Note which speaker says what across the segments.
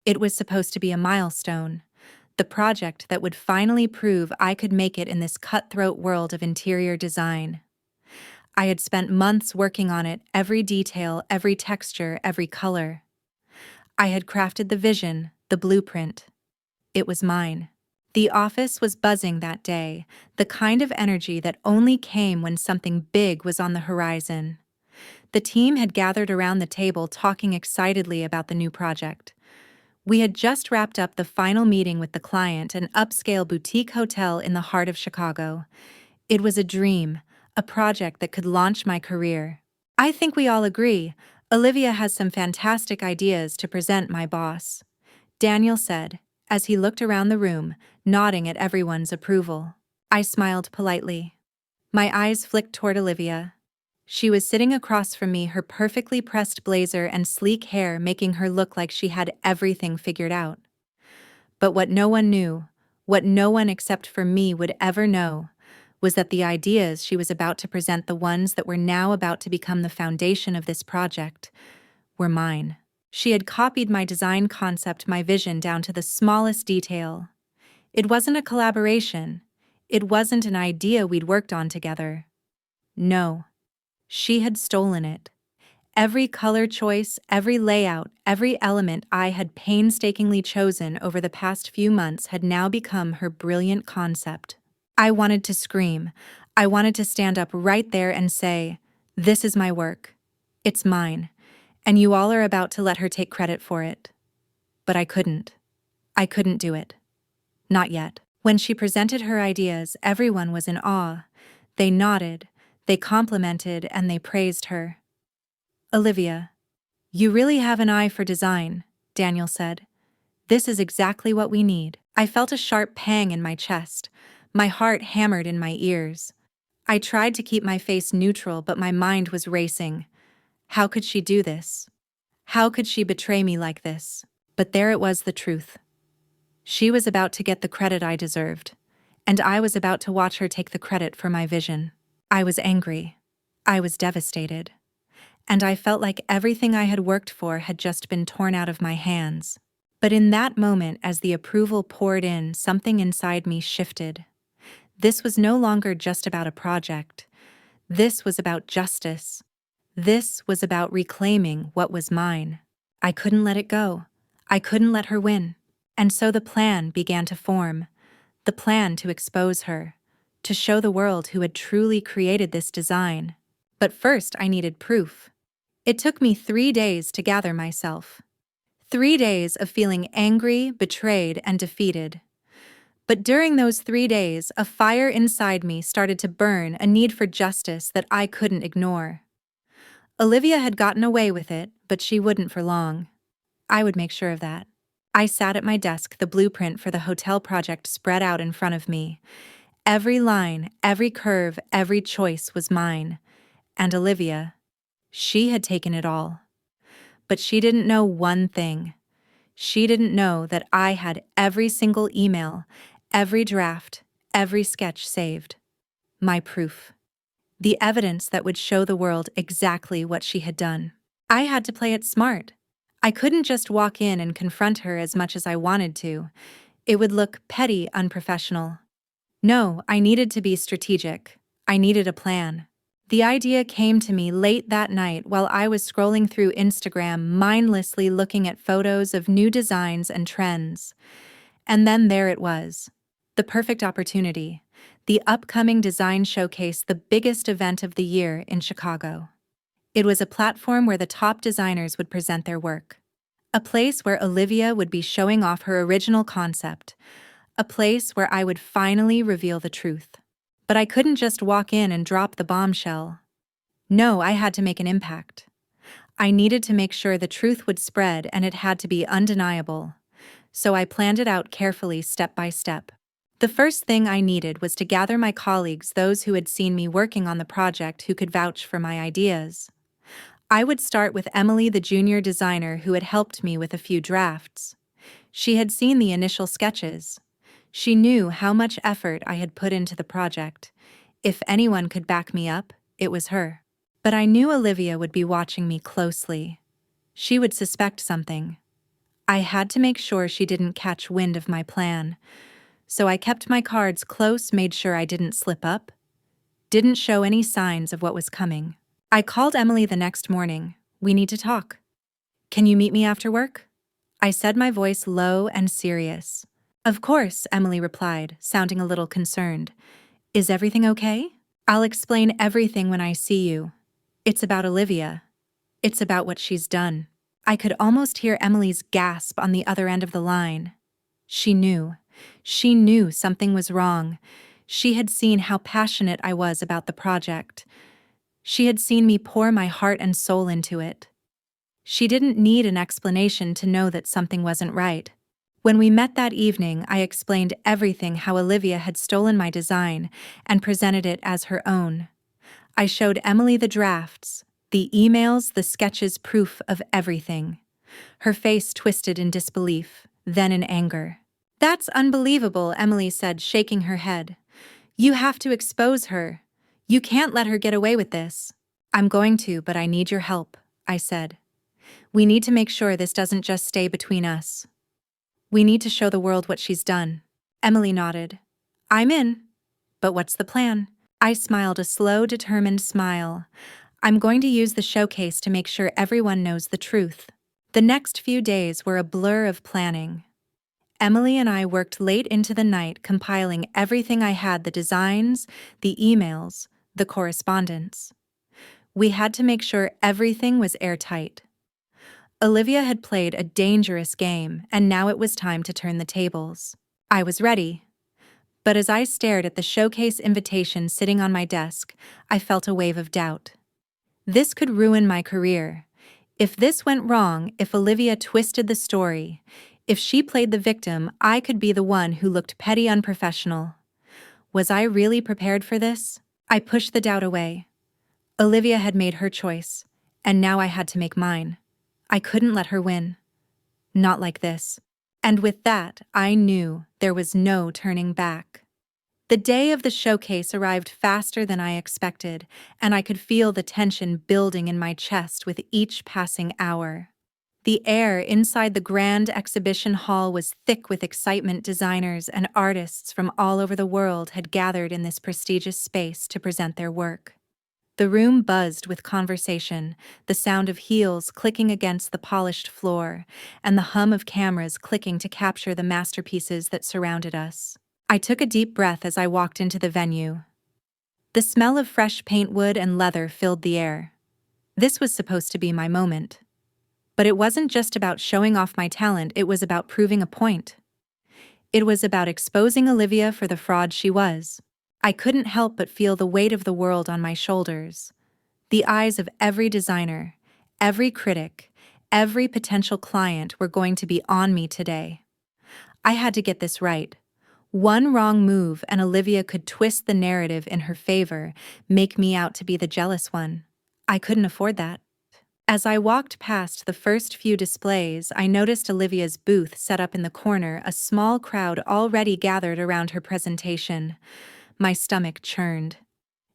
Speaker 1: It was supposed to be a milestone, the project that would finally prove I could make it in this cutthroat world of interior design. I had spent months working on it, every detail, every texture, every color. I had crafted the vision, the blueprint. It was mine. The office was buzzing that day, the kind of energy that only came when something big was on the horizon. The team had gathered around the table talking excitedly about the new project. We had just wrapped up the final meeting with the client, an upscale boutique hotel in the heart of Chicago. It was a dream, a project that could launch my career. I think we all agree, Olivia has some fantastic ideas to present my boss, Daniel said, as he looked around the room, nodding at everyone's approval. I smiled politely. My eyes flicked toward Olivia. She was sitting across from me, her perfectly pressed blazer and sleek hair making her look like she had everything figured out. But what no one knew, what no one except for me would ever know, was that the ideas she was about to present, the ones that were now about to become the foundation of this project, were mine. She had copied my design concept, my vision, down to the smallest detail. It wasn't a collaboration. It wasn't an idea we'd worked on together. No. She had stolen it. Every color choice, every layout, every element I had painstakingly chosen over the past few months had now become her brilliant concept. I wanted to scream. I wanted to stand up right there and say, "This is my work. It's mine, and you all are about to let her take credit for it." But I couldn't. I couldn't do it. Not yet. When she presented her ideas, everyone was in awe. They nodded, they complimented, and they praised her. "Olivia, you really have an eye for design," Daniel said. "This is exactly what we need." I felt a sharp pang in my chest. My heart hammered in my ears. I tried to keep my face neutral, but my mind was racing. How could she do this? How could she betray me like this? But there it was, the truth. She was about to get the credit I deserved, and I was about to watch her take the credit for my vision. I was angry. I was devastated. And I felt like everything I had worked for had just been torn out of my hands. But in that moment, as the approval poured in, something inside me shifted. This was no longer just about a project. This was about justice. This was about reclaiming what was mine. I couldn't let it go. I couldn't let her win. And so the plan began to form. The plan to expose her, to show the world who had truly created this design. But first I needed proof. It took me 3 days to gather myself. 3 days of feeling angry, betrayed, and defeated. But during those 3 days, a fire inside me started to burn, a need for justice that I couldn't ignore. Olivia had gotten away with it, but she wouldn't for long. I would make sure of that. I sat at my desk, the blueprint for the hotel project spread out in front of me. Every line, every curve, every choice was mine. And Olivia, she had taken it all. But she didn't know one thing. She didn't know that I had every single email, every draft, every sketch saved. My proof. The evidence that would show the world exactly what she had done. I had to play it smart. I couldn't just walk in and confront her as much as I wanted to. It would look petty, unprofessional. No, I needed to be strategic. I needed a plan. The idea came to me late that night while I was scrolling through Instagram, mindlessly looking at photos of new designs and trends. And then there it was. The perfect opportunity. The upcoming design showcase, the biggest event of the year in Chicago. It was a platform where the top designers would present their work. A place where Olivia would be showing off her original concept. A place where I would finally reveal the truth. But I couldn't just walk in and drop the bombshell. No, I had to make an impact. I needed to make sure the truth would spread, and it had to be undeniable. So I planned it out carefully, step by step. The first thing I needed was to gather my colleagues, those who had seen me working on the project, who could vouch for my ideas. I would start with Emily, the junior designer who had helped me with a few drafts. She had seen the initial sketches. She knew how much effort I had put into the project. If anyone could back me up, it was her. But I knew Olivia would be watching me closely. She would suspect something. I had to make sure she didn't catch wind of my plan, so I kept my cards close, made sure I didn't slip up, didn't show any signs of what was coming. I called Emily the next morning. We need to talk. Can you meet me after work? I said, my voice low and serious. Of course, Emily replied, sounding a little concerned. Is everything okay? I'll explain everything when I see you. It's about Olivia. It's about what she's done. I could almost hear Emily's gasp on the other end of the line. She knew. She knew something was wrong. She had seen how passionate I was about the project. She had seen me pour my heart and soul into it. She didn't need an explanation to know that something wasn't right. When we met that evening, I explained everything, how Olivia had stolen my design and presented it as her own. I showed Emily the drafts, the emails, the sketches, proof of everything. Her face twisted in disbelief, then in anger. That's unbelievable, Emily said, shaking her head. You have to expose her. You can't let her get away with this. I'm going to, but I need your help, I said. We need to make sure this doesn't just stay between us. We need to show the world what she's done. Emily nodded. I'm in. But what's the plan? I smiled a slow, determined smile. I'm going to use the showcase to make sure everyone knows the truth. The next few days were a blur of planning. Emily and I worked late into the night compiling everything I had, the designs, the emails, the correspondence. We had to make sure everything was airtight. Olivia had played a dangerous game, and now it was time to turn the tables. I was ready. But as I stared at the showcase invitation sitting on my desk, I felt a wave of doubt. This could ruin my career. If this went wrong, if Olivia twisted the story, if she played the victim, I could be the one who looked petty, unprofessional. Was I really prepared for this? I pushed the doubt away. Olivia had made her choice, and now I had to make mine. I couldn't let her win. Not like this. And with that, I knew there was no turning back. The day of the showcase arrived faster than I expected, and I could feel the tension building in my chest with each passing hour. The air inside the grand exhibition hall was thick with excitement. Designers and artists from all over the world had gathered in this prestigious space to present their work. The room buzzed with conversation, the sound of heels clicking against the polished floor, and the hum of cameras clicking to capture the masterpieces that surrounded us. I took a deep breath as I walked into the venue. The smell of fresh paint, wood, and leather filled the air. This was supposed to be my moment. But it wasn't just about showing off my talent, it was about proving a point. It was about exposing Olivia for the fraud she was. I couldn't help but feel the weight of the world on my shoulders. The eyes of every designer, every critic, every potential client were going to be on me today. I had to get this right. One wrong move and Olivia could twist the narrative in her favor, make me out to be the jealous one. I couldn't afford that. As I walked past the first few displays, I noticed Olivia's booth set up in the corner, a small crowd already gathered around her presentation. My stomach churned.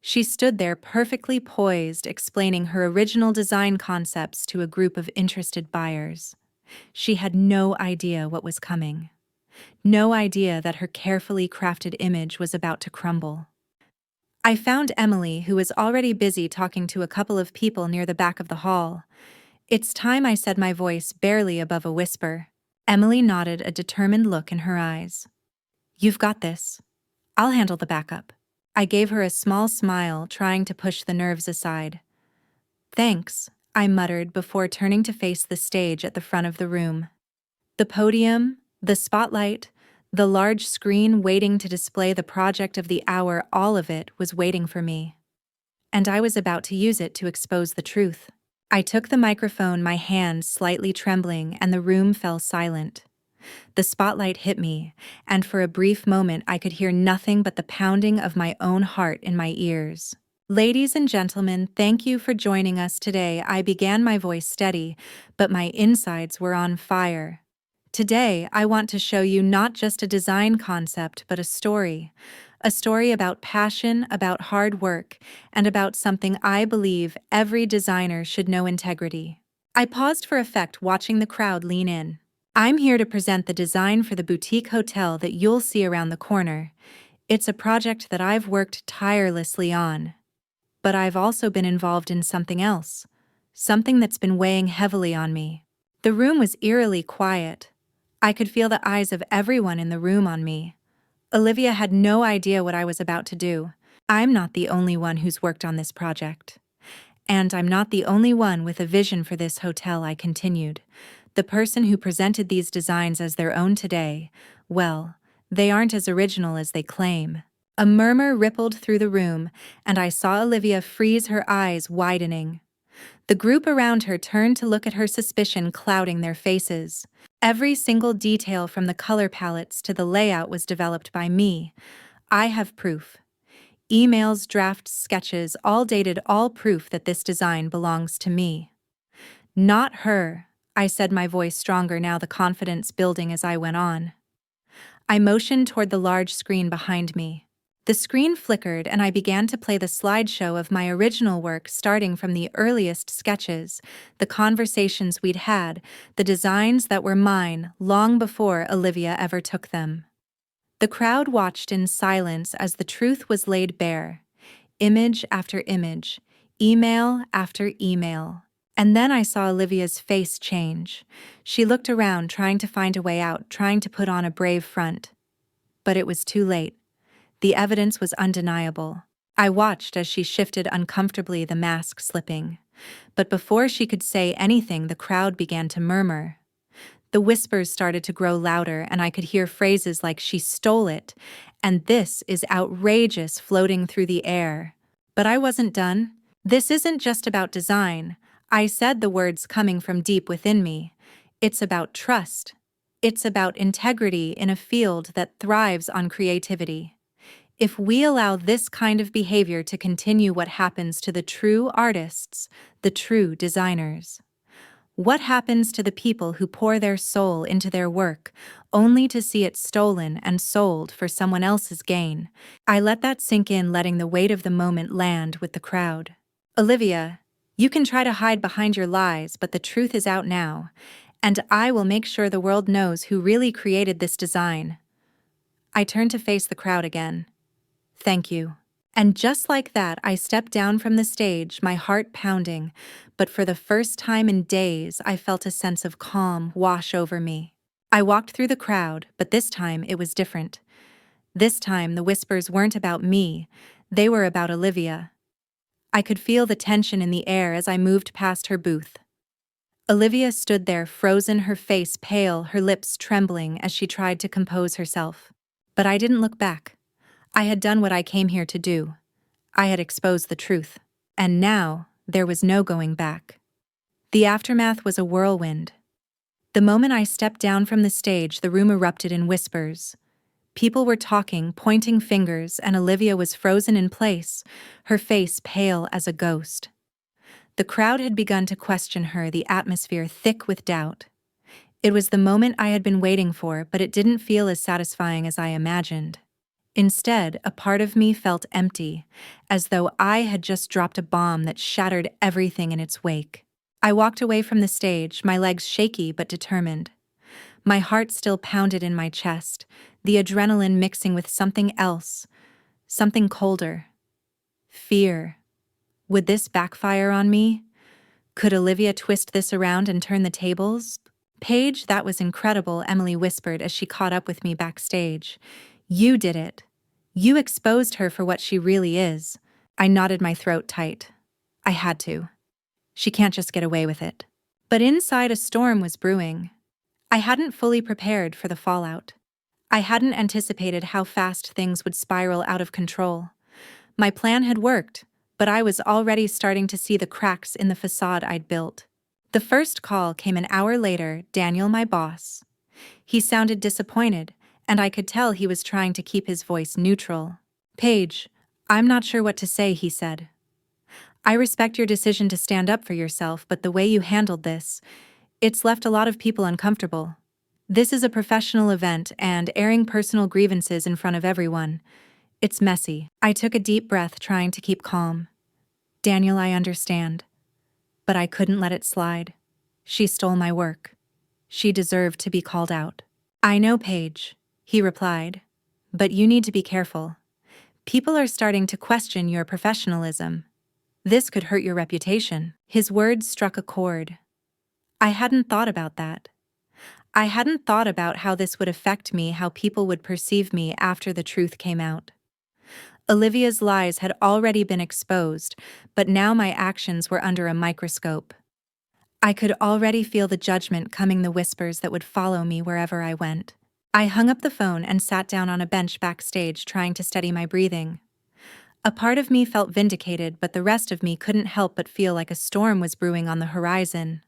Speaker 1: She stood there perfectly poised, explaining her original design concepts to a group of interested buyers. She had no idea what was coming. No idea that her carefully crafted image was about to crumble. I found Emily, who was already busy talking to a couple of people near the back of the hall. It's time, I said, my voice barely above a whisper. Emily nodded, a determined look in her eyes. You've got this. I'll handle the backup. I gave her a small smile, trying to push the nerves aside. Thanks, I muttered before turning to face the stage at the front of the room. The podium, the spotlight, the large screen waiting to display the project of the hour, all of it was waiting for me. And I was about to use it to expose the truth. I took the microphone, my hands slightly trembling, and the room fell silent. The spotlight hit me, and for a brief moment I could hear nothing but the pounding of my own heart in my ears. Ladies and gentlemen, thank you for joining us today. I began, my voice steady, but my insides were on fire. Today, I want to show you not just a design concept, but a story about passion, about hard work, and about something I believe every designer should know: integrity. I paused for effect, watching the crowd lean in. I'm here to present the design for the boutique hotel that you'll see around the corner. It's a project that I've worked tirelessly on. But I've also been involved in something else. Something that's been weighing heavily on me. The room was eerily quiet. I could feel the eyes of everyone in the room on me. Olivia had no idea what I was about to do. I'm not the only one who's worked on this project. And I'm not the only one with a vision for this hotel, I continued. The person who presented these designs as their own today, well, they aren't as original as they claim. A murmur rippled through the room, and I saw Olivia freeze, her eyes widening. The group around her turned to look at her, suspicion clouding their faces. Every single detail from the color palettes to the layout was developed by me. I have proof. Emails, drafts, sketches, all dated, all proof that this design belongs to me. Not her, I said, my voice stronger now, the confidence building as I went on. I motioned toward the large screen behind me. The screen flickered and I began to play the slideshow of my original work, starting from the earliest sketches, the conversations we'd had, the designs that were mine long before Olivia ever took them. The crowd watched in silence as the truth was laid bare. Image after image, email after email. And then I saw Olivia's face change. She looked around, trying to find a way out, trying to put on a brave front. But it was too late. The evidence was undeniable. I watched as she shifted uncomfortably, the mask slipping. But before she could say anything, the crowd began to murmur. The whispers started to grow louder, and I could hear phrases like, "She stole it," and "This is outrageous," floating through the air. But I wasn't done. "This isn't just about design," I said, the words coming from deep within me. "It's about trust. It's about integrity in a field that thrives on creativity. If we allow this kind of behavior to continue, what happens to the true artists, the true designers? What happens to the people who pour their soul into their work, only to see it stolen and sold for someone else's gain?" I let that sink in, letting the weight of the moment land with the crowd. "Olivia, you can try to hide behind your lies, but the truth is out now, and I will make sure the world knows who really created this design." I turned to face the crowd again. "Thank you." And just like that, I stepped down from the stage, my heart pounding, but for the first time in days, I felt a sense of calm wash over me. I walked through the crowd, but this time it was different. This time, the whispers weren't about me, they were about Olivia. I could feel the tension in the air as I moved past her booth. Olivia stood there, frozen, her face pale, her lips trembling as she tried to compose herself. But I didn't look back. I had done what I came here to do. I had exposed the truth. And now, there was no going back. The aftermath was a whirlwind. The moment I stepped down from the stage, the room erupted in whispers. People were talking, pointing fingers, and Olivia was frozen in place, her face pale as a ghost. The crowd had begun to question her, the atmosphere thick with doubt. It was the moment I had been waiting for, but it didn't feel as satisfying as I imagined. Instead, a part of me felt empty, as though I had just dropped a bomb that shattered everything in its wake. I walked away from the stage, my legs shaky but determined. My heart still pounded in my chest, the adrenaline mixing with something else, something colder. Fear. Would this backfire on me? Could Olivia twist this around and turn the tables? "Paige, that was incredible," Emily whispered as she caught up with me backstage. "You did it. You exposed her for what she really is." I knotted my throat tight. I had to. She can't just get away with it. But inside, a storm was brewing. I hadn't fully prepared for the fallout. I hadn't anticipated how fast things would spiral out of control. My plan had worked, but I was already starting to see the cracks in the facade I'd built. The first call came an hour later, Daniel, my boss. He sounded disappointed, and I could tell he was trying to keep his voice neutral. "Paige, I'm not sure what to say," he said. "I respect your decision to stand up for yourself, but the way you handled this, it's left a lot of people uncomfortable. This is a professional event, and airing personal grievances in front of everyone, it's messy." I took a deep breath, trying to keep calm. "Daniel, I understand. But I couldn't let it slide. She stole my work. She deserved to be called out. "I know, Paige," he replied, "but you need to be careful. People are starting to question your professionalism. This could hurt your reputation." His words struck a chord. I hadn't thought about that. I hadn't thought about how this would affect me, how people would perceive me after the truth came out. Olivia's lies had already been exposed, but now my actions were under a microscope. I could already feel the judgment coming, the whispers that would follow me wherever I went. I hung up the phone and sat down on a bench backstage, trying to steady my breathing. A part of me felt vindicated, but the rest of me couldn't help but feel like a storm was brewing on the horizon.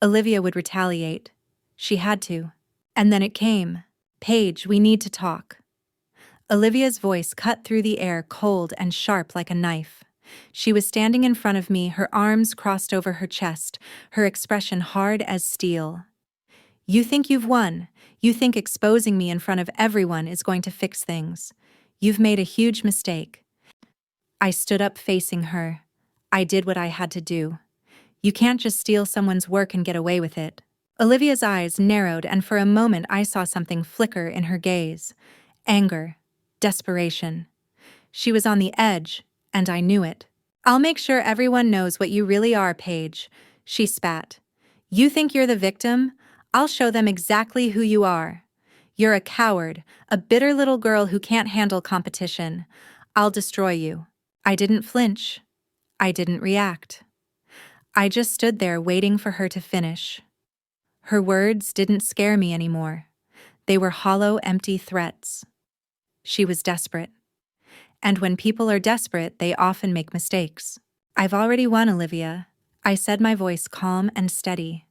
Speaker 1: Olivia would retaliate. She had to. And then it came. "Paige, we need to talk." Olivia's voice cut through the air, cold and sharp like a knife. She was standing in front of me, her arms crossed over her chest, her expression hard as steel. "You think you've won. You think exposing me in front of everyone is going to fix things. You've made a huge mistake." I stood up facing her. I did what I had to do. You can't just steal someone's work and get away with it. Olivia's eyes narrowed, and for a moment I saw something flicker in her gaze. Anger. Desperation. She was on the edge, and I knew it. "I'll make sure everyone knows what you really are, Paige," she spat. "You think you're the victim? I'll show them exactly who you are. You're a coward, a bitter little girl who can't handle competition. I'll destroy you." I didn't flinch. I didn't react. I just stood there waiting for her to finish. Her words didn't scare me anymore. They were hollow, empty threats. She was desperate. And when people are desperate, they often make mistakes. "I've already won, Olivia," I said, my voice calm and steady.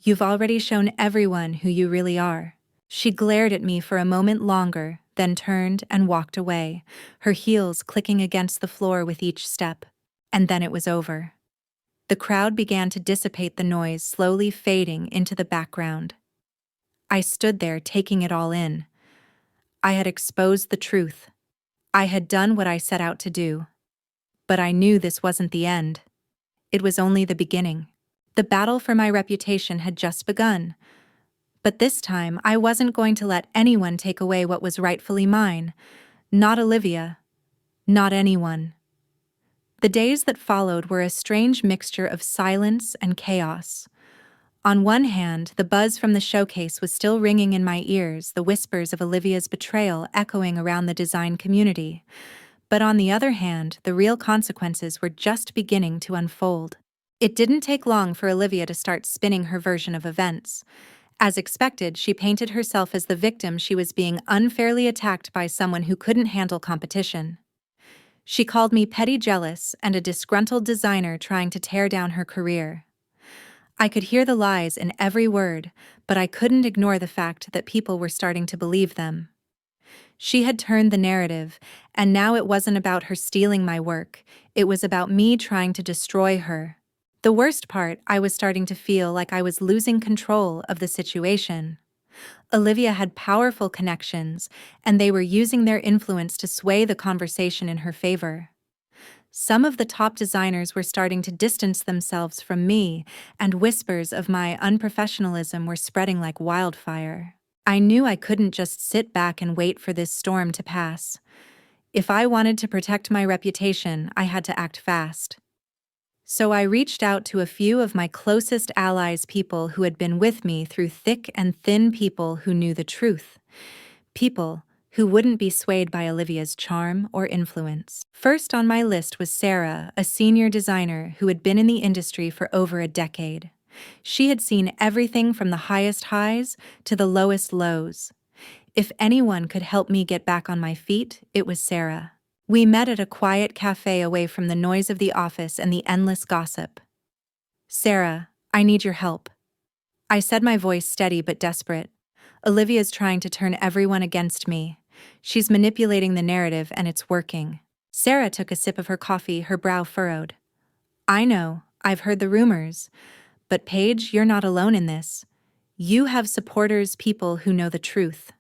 Speaker 1: "You've already shown everyone who you really are." She glared at me for a moment longer, then turned and walked away, her heels clicking against the floor with each step. And then it was over. The crowd began to dissipate, the noise slowly fading into the background. I stood there taking it all in. I had exposed the truth. I had done what I set out to do. But I knew this wasn't the end. It was only the beginning. The battle for my reputation had just begun. But this time, I wasn't going to let anyone take away what was rightfully mine. Not Olivia. Not anyone. The days that followed were a strange mixture of silence and chaos. On one hand, the buzz from the showcase was still ringing in my ears, the whispers of Olivia's betrayal echoing around the design community. But on the other hand, the real consequences were just beginning to unfold. It didn't take long for Olivia to start spinning her version of events. As expected, she painted herself as the victim. She was being unfairly attacked by someone who couldn't handle competition. She called me petty, jealous, and a disgruntled designer trying to tear down her career. I could hear the lies in every word, but I couldn't ignore the fact that people were starting to believe them. She had turned the narrative, and now it wasn't about her stealing my work, it was about me trying to destroy her. The worst part, I was starting to feel like I was losing control of the situation. Olivia had powerful connections, and they were using their influence to sway the conversation in her favor. Some of the top designers were starting to distance themselves from me, and whispers of my unprofessionalism were spreading like wildfire. I knew I couldn't just sit back and wait for this storm to pass. If I wanted to protect my reputation, I had to act fast. So I reached out to a few of my closest allies, people who had been with me through thick and thin, people who knew the truth. People who wouldn't be swayed by Olivia's charm or influence. First on my list was Sarah, a senior designer who had been in the industry for over a decade. She had seen everything from the highest highs to the lowest lows. If anyone could help me get back on my feet, it was Sarah. We met at a quiet cafe away from the noise of the office and the endless gossip. "Sarah, I need your help," I said, my voice steady but desperate. "Olivia's trying to turn everyone against me. She's manipulating the narrative, and it's working." Sarah took a sip of her coffee, her brow furrowed. "I know, I've heard the rumors. But Paige, you're not alone in this. You have supporters, people who know the truth.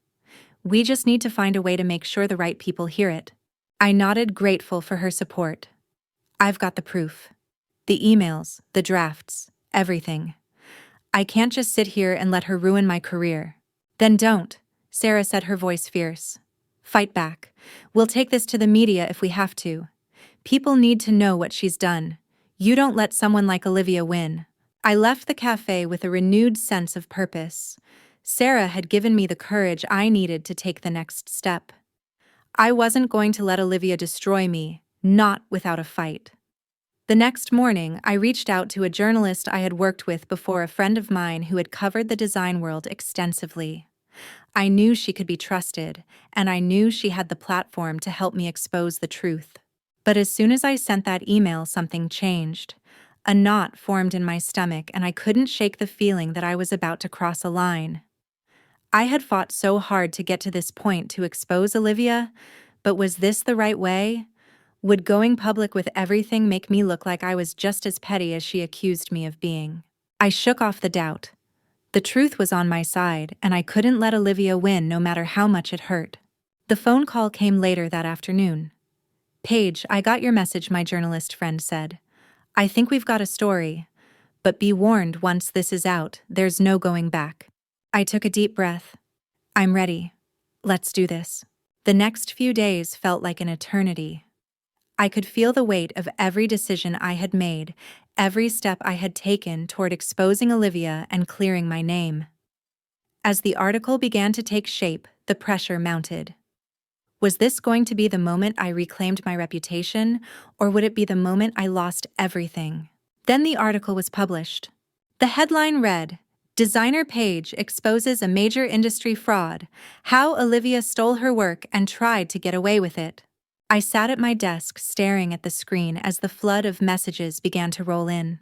Speaker 1: We just need to find a way to make sure the right people hear it." I nodded, grateful for her support. "I've got the proof. The emails, the drafts, everything. I can't just sit here and let her ruin my career. Then don't, Sarah said, her voice fierce. Fight back. We'll take this to the media if we have to. People need to know what she's done. You don't let someone like Olivia win. I left the cafe with a renewed sense of purpose. Sarah had given me the courage I needed to take the next step. I wasn't going to let Olivia destroy me, not without a fight. The next morning, I reached out to a journalist I had worked with before, a friend of mine who had covered the design world extensively. I knew she could be trusted, and I knew she had the platform to help me expose the truth. But as soon as I sent that email, something changed. A knot formed in my stomach, and I couldn't shake the feeling that I was about to cross a line. I had fought so hard to get to this point to expose Olivia, but was this the right way? Would going public with everything make me look like I was just as petty as she accused me of being? I shook off the doubt. The truth was on my side, and I couldn't let Olivia win no matter how much it hurt. The phone call came later that afternoon. Paige, I got your message, my journalist friend said. I think we've got a story, but be warned, once this is out, there's no going back. I took a deep breath. I'm ready. Let's do this. The next few days felt like an eternity. I could feel the weight of every decision I had made, every step I had taken toward exposing Olivia and clearing my name. As the article began to take shape, the pressure mounted. Was this going to be the moment I reclaimed my reputation, or would it be the moment I lost everything? Then the article was published. The headline read, "Designer Paige exposes a major industry fraud, how Olivia stole her work and tried to get away with it." I sat at my desk staring at the screen as the flood of messages began to roll in.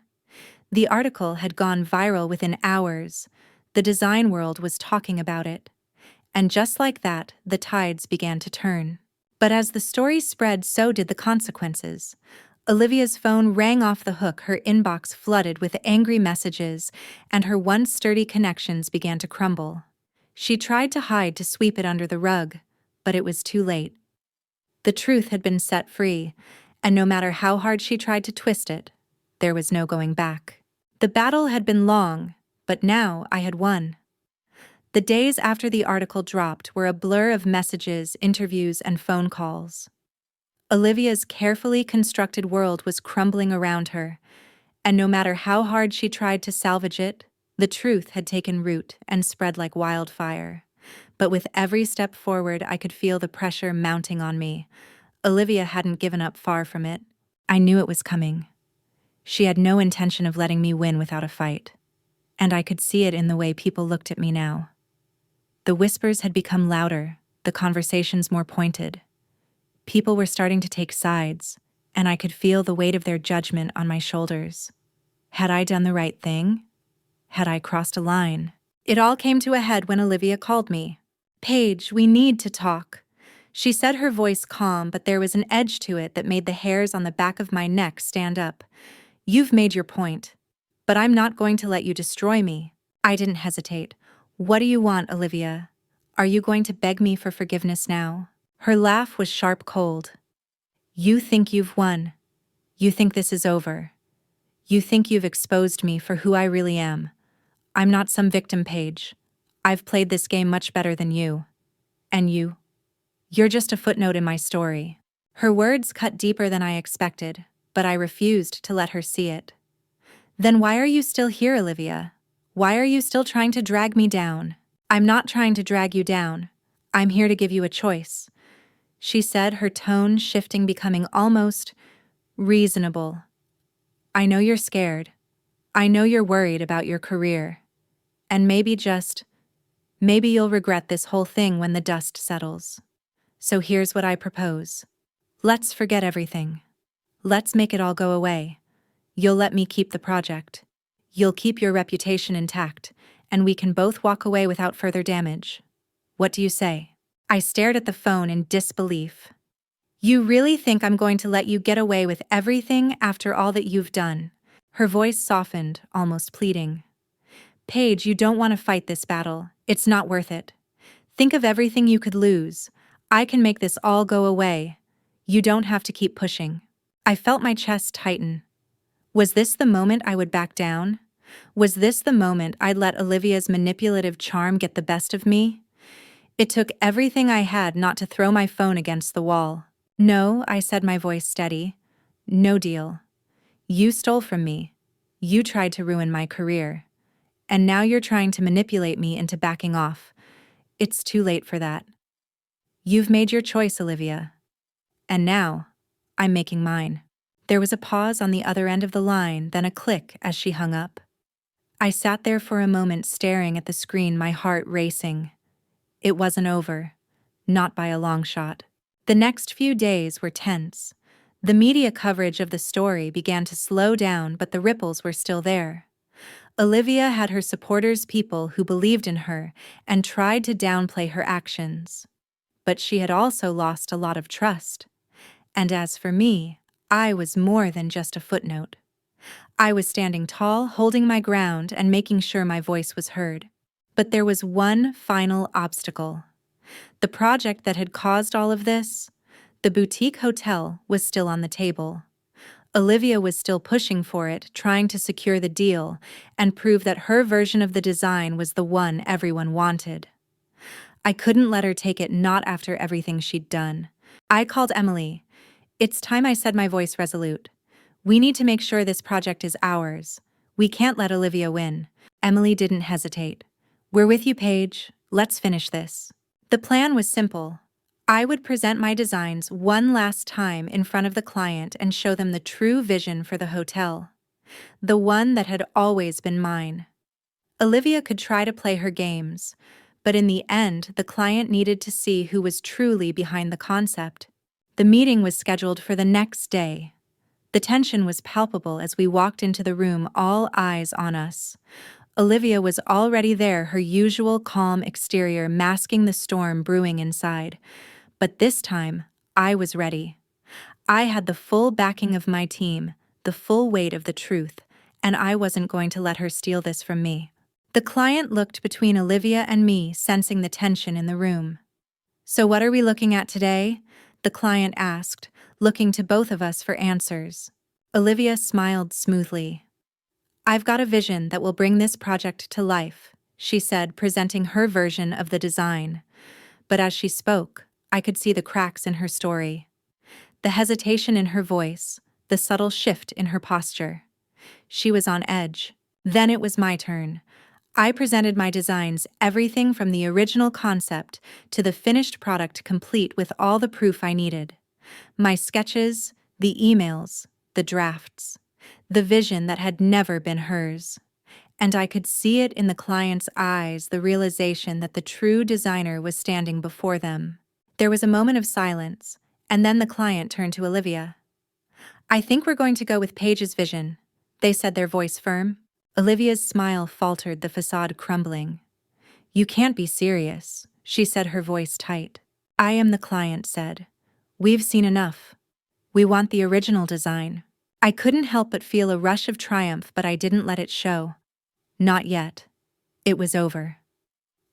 Speaker 1: The article had gone viral within hours. The design world was talking about it. And just like that, the tides began to turn. But as the story spread, so did the consequences. Olivia's phone rang off the hook, her inbox flooded with angry messages, and her once sturdy connections began to crumble. She tried to hide, to sweep it under the rug, but it was too late. The truth had been set free, and no matter how hard she tried to twist it, there was no going back. The battle had been long, but now I had won. The days after the article dropped were a blur of messages, interviews, and phone calls. Olivia's carefully constructed world was crumbling around her, and no matter how hard she tried to salvage it, the truth had taken root and spread like wildfire. But with every step forward, I could feel the pressure mounting on me. Olivia hadn't given up far from it. I knew it was coming. She had no intention of letting me win without a fight. And I could see it in the way people looked at me now. The whispers had become louder, the conversations more pointed. People were starting to take sides, and I could feel the weight of their judgment on my shoulders. Had I done the right thing? Had I crossed a line? It all came to a head when Olivia called me. "Paige, we need to talk." She said, her voice calm, but there was an edge to it that made the hairs on the back of my neck stand up. "You've made your point, but I'm not going to let you destroy me." I didn't hesitate. "What do you want, Olivia? Are you going to beg me for forgiveness now?" Her laugh was sharp cold. "You think you've won. You think this is over. You think you've exposed me for who I really am. I'm not some victim, Paige. I've played this game much better than you. And you're just a footnote in my story." Her words cut deeper than I expected, but I refused to let her see it. "Then why are you still here, Olivia? Why are you still trying to drag me down?" "I'm not trying to drag you down. I'm here to give you a choice," she said, her tone shifting, becoming almost reasonable. "I know you're scared. I know you're worried about your career. And maybe you'll regret this whole thing when the dust settles. So here's what I propose. Let's forget everything. Let's make it all go away. You'll let me keep the project. You'll keep your reputation intact, and we can both walk away without further damage. What do you say?" I stared at the phone in disbelief. "You really think I'm going to let you get away with everything after all that you've done?" Her voice softened, almost pleading. "Paige, you don't want to fight this battle. It's not worth it. Think of everything you could lose. I can make this all go away. You don't have to keep pushing." I felt my chest tighten. Was this the moment I would back down? Was this the moment I'd let Olivia's manipulative charm get the best of me? It took everything I had not to throw my phone against the wall. "No," I said, my voice steady. "No deal. You stole from me. You tried to ruin my career. And now you're trying to manipulate me into backing off. It's too late for that. You've made your choice, Olivia. And now, I'm making mine." There was a pause on the other end of the line, then a click as she hung up. I sat there for a moment staring at the screen, my heart racing. It wasn't over. Not by a long shot. The next few days were tense. The media coverage of the story began to slow down, but the ripples were still there. Olivia had her supporters, people who believed in her and tried to downplay her actions. But she had also lost a lot of trust. And as for me, I was more than just a footnote. I was standing tall, holding my ground, and making sure my voice was heard. But there was one final obstacle. The project that had caused all of this, the boutique hotel, was still on the table. Olivia was still pushing for it, trying to secure the deal and prove that her version of the design was the one everyone wanted. I couldn't let her take it, not after everything she'd done. I called Emily. "It's time," I said, my voice resolute. "We need to make sure this project is ours. We can't let Olivia win." Emily didn't hesitate. "We're with you, Paige. Let's finish this." The plan was simple. I would present my designs one last time in front of the client and show them the true vision for the hotel. The one that had always been mine. Olivia could try to play her games, but in the end, the client needed to see who was truly behind the concept. The meeting was scheduled for the next day. The tension was palpable as we walked into the room, all eyes on us. Olivia was already there, her usual calm exterior masking the storm brewing inside. But this time, I was ready. I had the full backing of my team, the full weight of the truth, and I wasn't going to let her steal this from me. The client looked between Olivia and me, sensing the tension in the room. "So what are we looking at today?" the client asked, looking to both of us for answers. Olivia smiled smoothly. "I've got a vision that will bring this project to life," she said, presenting her version of the design. But as she spoke, I could see the cracks in her story. The hesitation in her voice, the subtle shift in her posture. She was on edge. Then it was my turn. I presented my designs, everything from the original concept to the finished product, complete with all the proof I needed. My sketches, the emails, the drafts, the vision that had never been hers. And I could see it in the client's eyes, the realization that the true designer was standing before them. There was a moment of silence, and then the client turned to Olivia. "I think we're going to go with Paige's vision," they said, their voice firm. Olivia's smile faltered, the facade crumbling. "You can't be serious," she said, her voice tight. "I am," the client said. "We've seen enough. We want the original design." I couldn't help but feel a rush of triumph, but I didn't let it show. Not yet. It was over.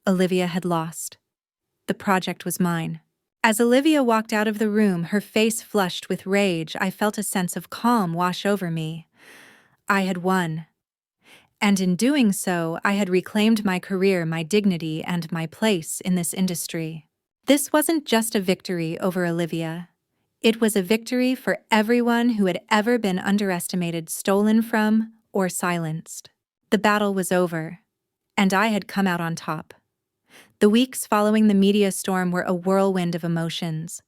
Speaker 1: Olivia had lost. The project was mine. As Olivia walked out of the room, her face flushed with rage, I felt a sense of calm wash over me. I had won. And in doing so, I had reclaimed my career, my dignity, and my place in this industry. This wasn't just a victory over Olivia. It was a victory for everyone who had ever been underestimated, stolen from, or silenced. The battle was over, and I had come out on top. The weeks following the media storm were a whirlwind of emotions.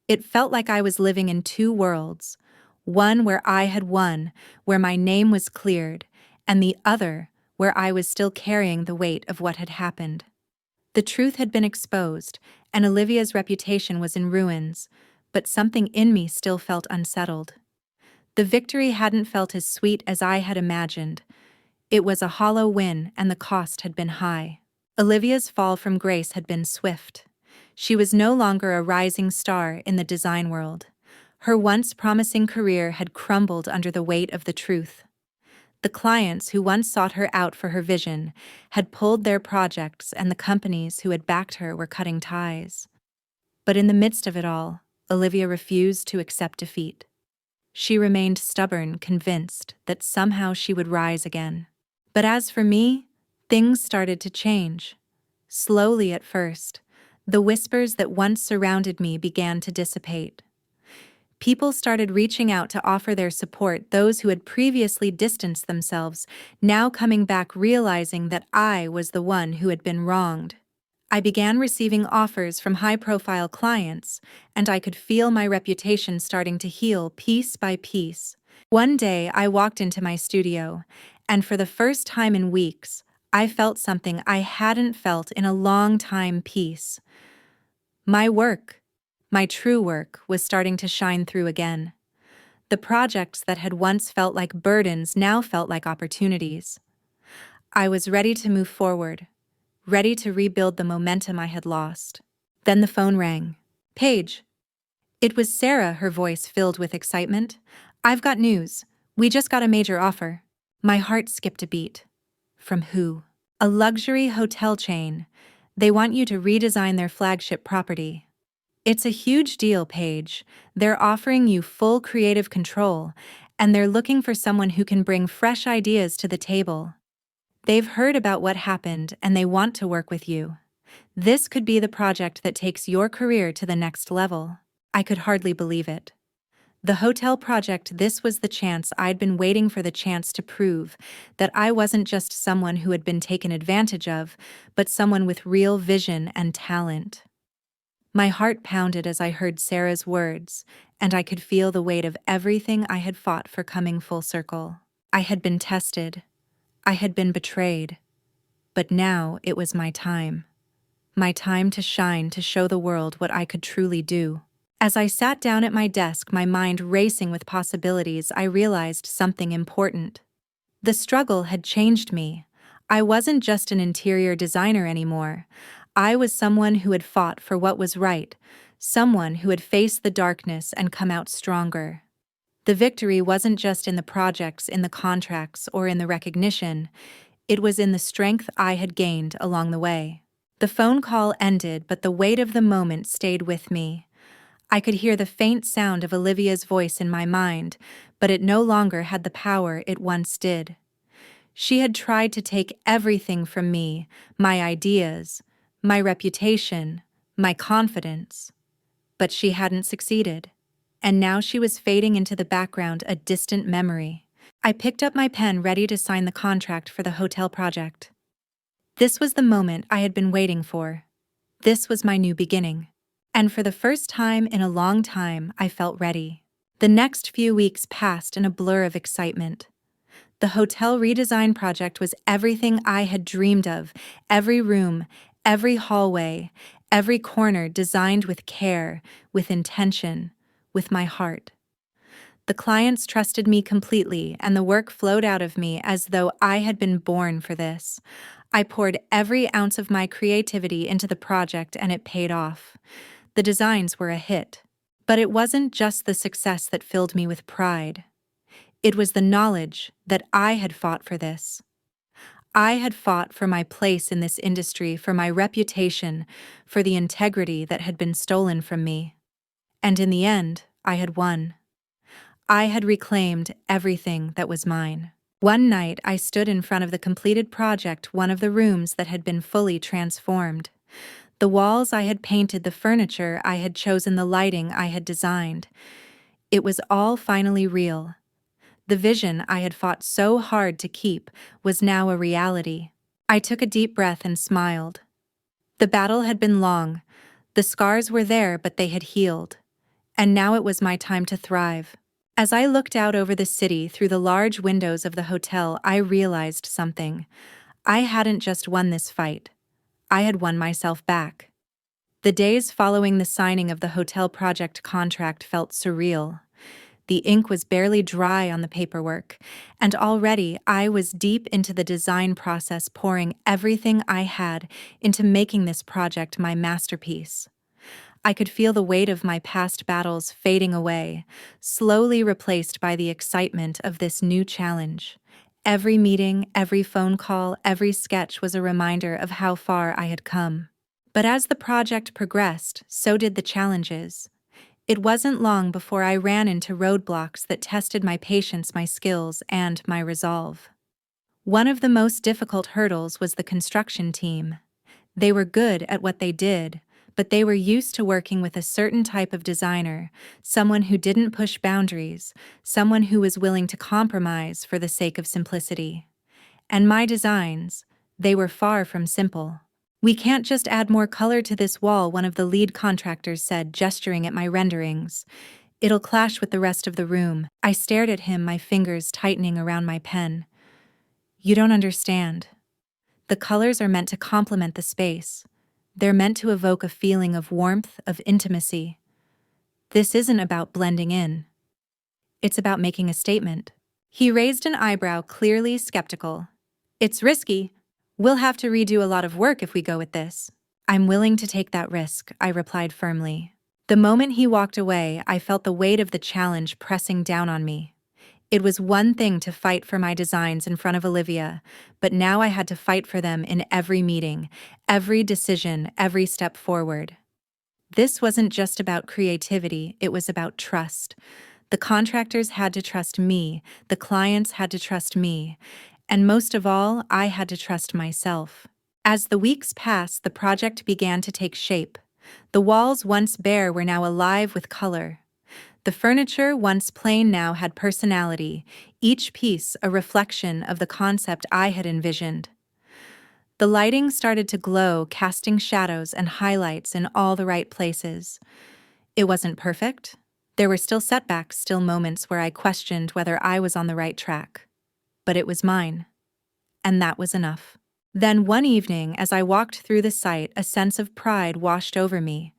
Speaker 1: It felt like I was living in two worlds, one where I had won, where my name was cleared, and the other where I was still carrying the weight of what had happened. The truth had been exposed, and Olivia's reputation was in ruins, but something in me still felt unsettled. The victory hadn't felt as sweet as I had imagined. It was a hollow win, and the cost had been high. Olivia's fall from grace had been swift. She was no longer a rising star in the design world. Her once promising career had crumbled under the weight of the truth. The clients who once sought her out for her vision had pulled their projects, and the companies who had backed her were cutting ties. But in the midst of it all, Olivia refused to accept defeat. She remained stubborn, convinced that somehow she would rise again. But as for me, things started to change. Slowly at first, the whispers that once surrounded me began to dissipate. People started reaching out to offer their support, those who had previously distanced themselves, now coming back realizing that I was the one who had been wronged. I began receiving offers from high-profile clients, and I could feel my reputation starting to heal piece by piece. One day, I walked into my studio, and for the first time in weeks, I felt something I hadn't felt in a long time: peace. My work, my true work, was starting to shine through again. The projects that had once felt like burdens now felt like opportunities. I was ready to move forward, ready to rebuild the momentum I had lost. Then the phone rang. "Paige." It was Sarah, her voice filled with excitement. "I've got news. We just got a major offer." My heart skipped a beat. From who? "A luxury hotel chain. They want you to redesign their flagship property." "It's a huge deal, Paige. They're offering you full creative control, and they're looking for someone who can bring fresh ideas to the table. They've heard about what happened and they want to work with you. This could be the project that takes your career to the next level." I could hardly believe it. The hotel project, this was the chance I'd been waiting for, the chance to prove that I wasn't just someone who had been taken advantage of, but someone with real vision and talent. My heart pounded as I heard Sarah's words, and I could feel the weight of everything I had fought for coming full circle. I had been tested. I had been betrayed. But now it was my time. My time to shine, to show the world what I could truly do. As I sat down at my desk, my mind racing with possibilities, I realized something important. The struggle had changed me. I wasn't just an interior designer anymore. I was someone who had fought for what was right, someone who had faced the darkness and come out stronger. The victory wasn't just in the projects, in the contracts, or in the recognition. It was in the strength I had gained along the way. The phone call ended, but the weight of the moment stayed with me. I could hear the faint sound of Olivia's voice in my mind, but it no longer had the power it once did. She had tried to take everything from me: my ideas, my reputation, my confidence. But she hadn't succeeded. And now she was fading into the background, a distant memory. I picked up my pen, ready to sign the contract for the hotel project. This was the moment I had been waiting for. This was my new beginning. And for the first time in a long time, I felt ready. The next few weeks passed in a blur of excitement. The hotel redesign project was everything I had dreamed of: every room, every hallway, every corner designed with care, with intention, with my heart. The clients trusted me completely, and the work flowed out of me as though I had been born for this. I poured every ounce of my creativity into the project, and it paid off. The designs were a hit. But it wasn't just the success that filled me with pride. It was the knowledge that I had fought for this. I had fought for my place in this industry, for my reputation, for the integrity that had been stolen from me. And in the end, I had won. I had reclaimed everything that was mine. One night, I stood in front of the completed project, one of the rooms that had been fully transformed. The walls I had painted, the furniture I had chosen, the lighting I had designed. It was all finally real. The vision I had fought so hard to keep was now a reality. I took a deep breath and smiled. The battle had been long. The scars were there, but they had healed. And now it was my time to thrive. As I looked out over the city through the large windows of the hotel, I realized something. I hadn't just won this fight. I had won myself back. The days following the signing of the hotel project contract felt surreal. The ink was barely dry on the paperwork, and already I was deep into the design process, pouring everything I had into making this project my masterpiece. I could feel the weight of my past battles fading away, slowly replaced by the excitement of this new challenge. Every meeting, every phone call, every sketch was a reminder of how far I had come. But as the project progressed, so did the challenges. It wasn't long before I ran into roadblocks that tested my patience, my skills, and my resolve. One of the most difficult hurdles was the construction team. They were good at what they did, but they were used to working with a certain type of designer, someone who didn't push boundaries, someone who was willing to compromise for the sake of simplicity. And my designs, they were far from simple. "We can't just add more color to this wall," one of the lead contractors said, gesturing at my renderings. "It'll clash with the rest of the room." I stared at him, my fingers tightening around my pen. "You don't understand. The colors are meant to complement the space. They're meant to evoke a feeling of warmth, of intimacy. This isn't about blending in. It's about making a statement." He raised an eyebrow, clearly skeptical. "It's risky. We'll have to redo a lot of work if we go with this." "I'm willing to take that risk," I replied firmly. The moment he walked away, I felt the weight of the challenge pressing down on me. It was one thing to fight for my designs in front of Olivia, but now I had to fight for them in every meeting, every decision, every step forward. This wasn't just about creativity, it was about trust. The contractors had to trust me, the clients had to trust me, and most of all, I had to trust myself. As the weeks passed, the project began to take shape. The walls, once bare, were now alive with color. The furniture, once plain, now had personality, each piece a reflection of the concept I had envisioned. The lighting started to glow, casting shadows and highlights in all the right places. It wasn't perfect. There were still setbacks, still moments where I questioned whether I was on the right track. But it was mine. And that was enough. Then one evening, as I walked through the site, a sense of pride washed over me.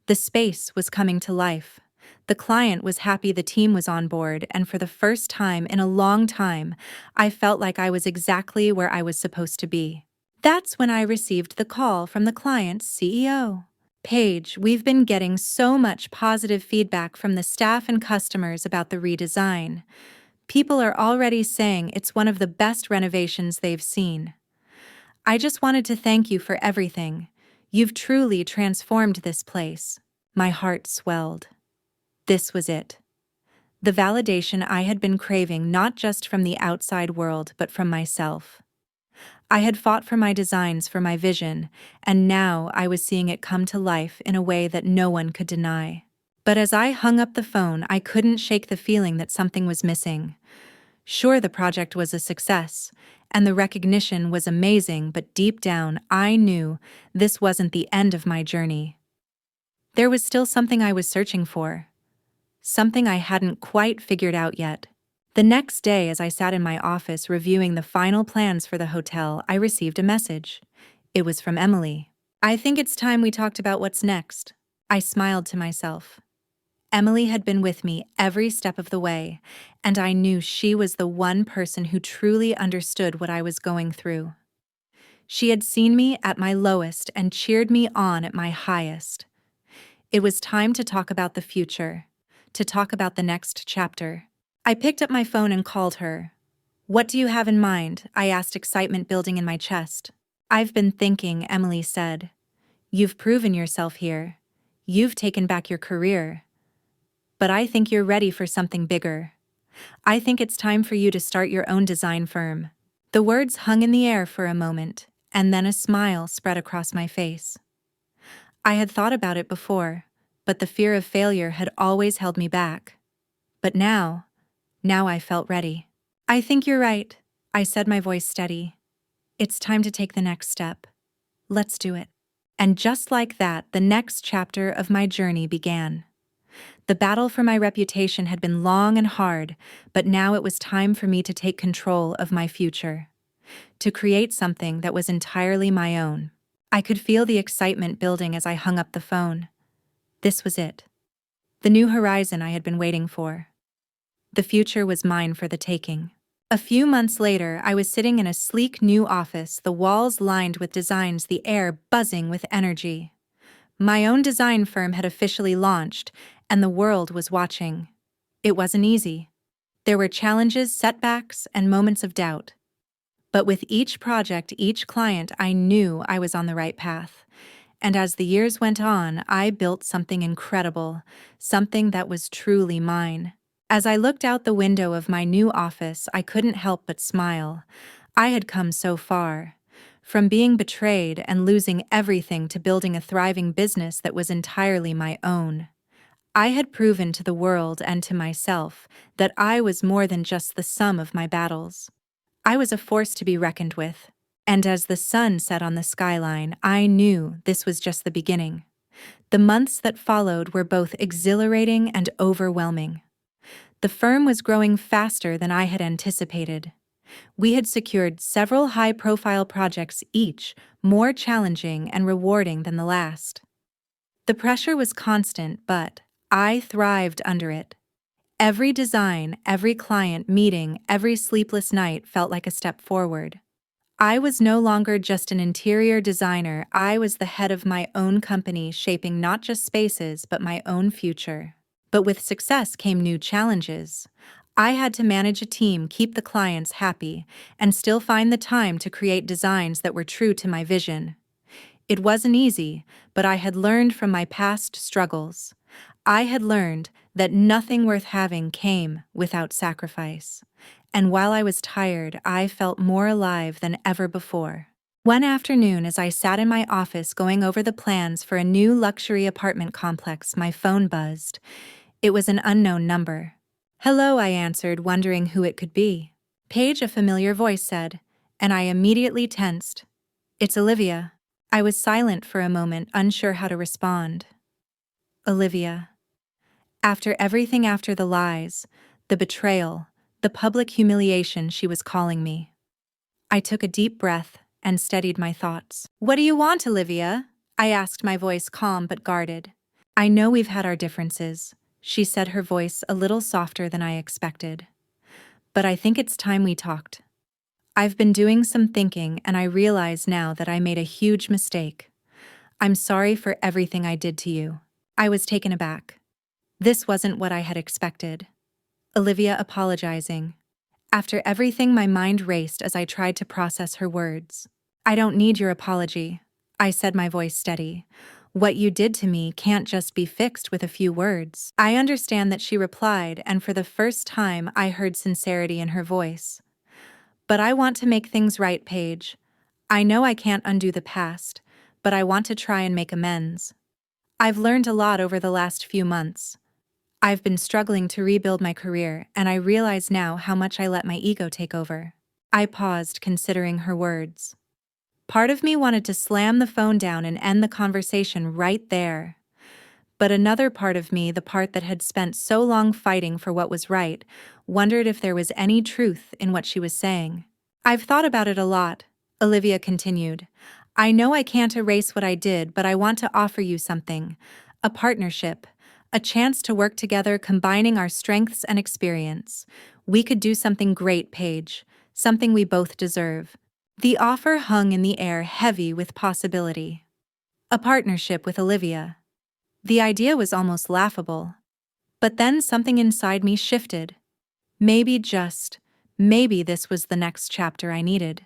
Speaker 1: The space was coming to life. The client was happy, the team was on board, and for the first time in a long time, I felt like I was exactly where I was supposed to be. That's when I received the call from the client's CEO. "Paige, we've been getting so much positive feedback from the staff and customers about the redesign. People are already saying it's one of the best renovations they've seen. I just wanted to thank you for everything. You've truly transformed this place." My heart swelled. This was it. The validation I had been craving, not just from the outside world, but from myself. I had fought for my designs, for my vision, and now I was seeing it come to life in a way that no one could deny. But as I hung up the phone, I couldn't shake the feeling that something was missing. Sure, the project was a success, and the recognition was amazing, but deep down, I knew this wasn't the end of my journey. There was still something I was searching for. Something I hadn't quite figured out yet. The next day, as I sat in my office reviewing the final plans for the hotel, I received a message. It was from Emily. "I think it's time we talked about what's next." I smiled to myself. Emily had been with me every step of the way, and I knew she was the one person who truly understood what I was going through. She had seen me at my lowest and cheered me on at my highest. It was time to talk about the future, to talk about the next chapter. I picked up my phone and called her. "What do you have in mind?" I asked, excitement building in my chest. "I've been thinking," Emily said. "You've proven yourself here. You've taken back your career. But I think you're ready for something bigger. I think it's time for you to start your own design firm." The words hung in the air for a moment, and then a smile spread across my face. I had thought about it before, but the fear of failure had always held me back. But now I felt ready. "I think you're right," I said, my voice steady. "It's time to take the next step. Let's do it." And just like that, the next chapter of my journey began. The battle for my reputation had been long and hard, but now it was time for me to take control of my future. To create something that was entirely my own. I could feel the excitement building as I hung up the phone. This was it. The new horizon I had been waiting for. The future was mine for the taking. A few months later, I was sitting in a sleek new office, the walls lined with designs, the air buzzing with energy. My own design firm had officially launched, and the world was watching. It wasn't easy. There were challenges, setbacks, and moments of doubt. But with each project, each client, I knew I was on the right path. And as the years went on, I built something incredible, something that was truly mine. As I looked out the window of my new office, I couldn't help but smile. I had come so far. From being betrayed and losing everything to building a thriving business that was entirely my own. I had proven to the world and to myself that I was more than just the sum of my battles. I was a force to be reckoned with. And as the sun set on the skyline, I knew this was just the beginning. The months that followed were both exhilarating and overwhelming. The firm was growing faster than I had anticipated. We had secured several high-profile projects each, more challenging and rewarding than the last. The pressure was constant, but I thrived under it. Every design, every client meeting, every sleepless night felt like a step forward. I was no longer just an interior designer, I was the head of my own company, shaping not just spaces but my own future. But with success came new challenges. I had to manage a team, keep the clients happy, and still find the time to create designs that were true to my vision. It wasn't easy, but I had learned from my past struggles. I had learned that nothing worth having came without sacrifice. And while I was tired, I felt more alive than ever before. One afternoon, as I sat in my office going over the plans for a new luxury apartment complex, my phone buzzed. It was an unknown number. "Hello," I answered, wondering who it could be. "Paige," a familiar voice said, and I immediately tensed. "It's Olivia." I was silent for a moment, unsure how to respond. Olivia. After everything, after the lies, the betrayal, the public humiliation, she was calling me. I took a deep breath and steadied my thoughts. "What do you want, Olivia?" I asked, my voice calm but guarded. "I know we've had our differences," she said, her voice a little softer than I expected. "But I think it's time we talked. I've been doing some thinking and I realize now that I made a huge mistake. I'm sorry for everything I did to you." I was taken aback. This wasn't what I had expected. Olivia apologizing. After everything, my mind raced as I tried to process her words. "I don't need your apology," I said, my voice steady. "What you did to me can't just be fixed with a few words." "I understand that," she replied, and for the first time I heard sincerity in her voice. "But I want to make things right, Paige. I know I can't undo the past, but I want to try and make amends. I've learned a lot over the last few months. I've been struggling to rebuild my career, and I realize now how much I let my ego take over." I paused, considering her words. Part of me wanted to slam the phone down and end the conversation right there. But another part of me, the part that had spent so long fighting for what was right, wondered if there was any truth in what she was saying. "I've thought about it a lot," Olivia continued. "I know I can't erase what I did, but I want to offer you something. A partnership. A chance to work together, combining our strengths and experience. We could do something great, Paige. Something we both deserve." The offer hung in the air, heavy with possibility. A partnership with Olivia. The idea was almost laughable. But then something inside me shifted. Maybe this was the next chapter I needed.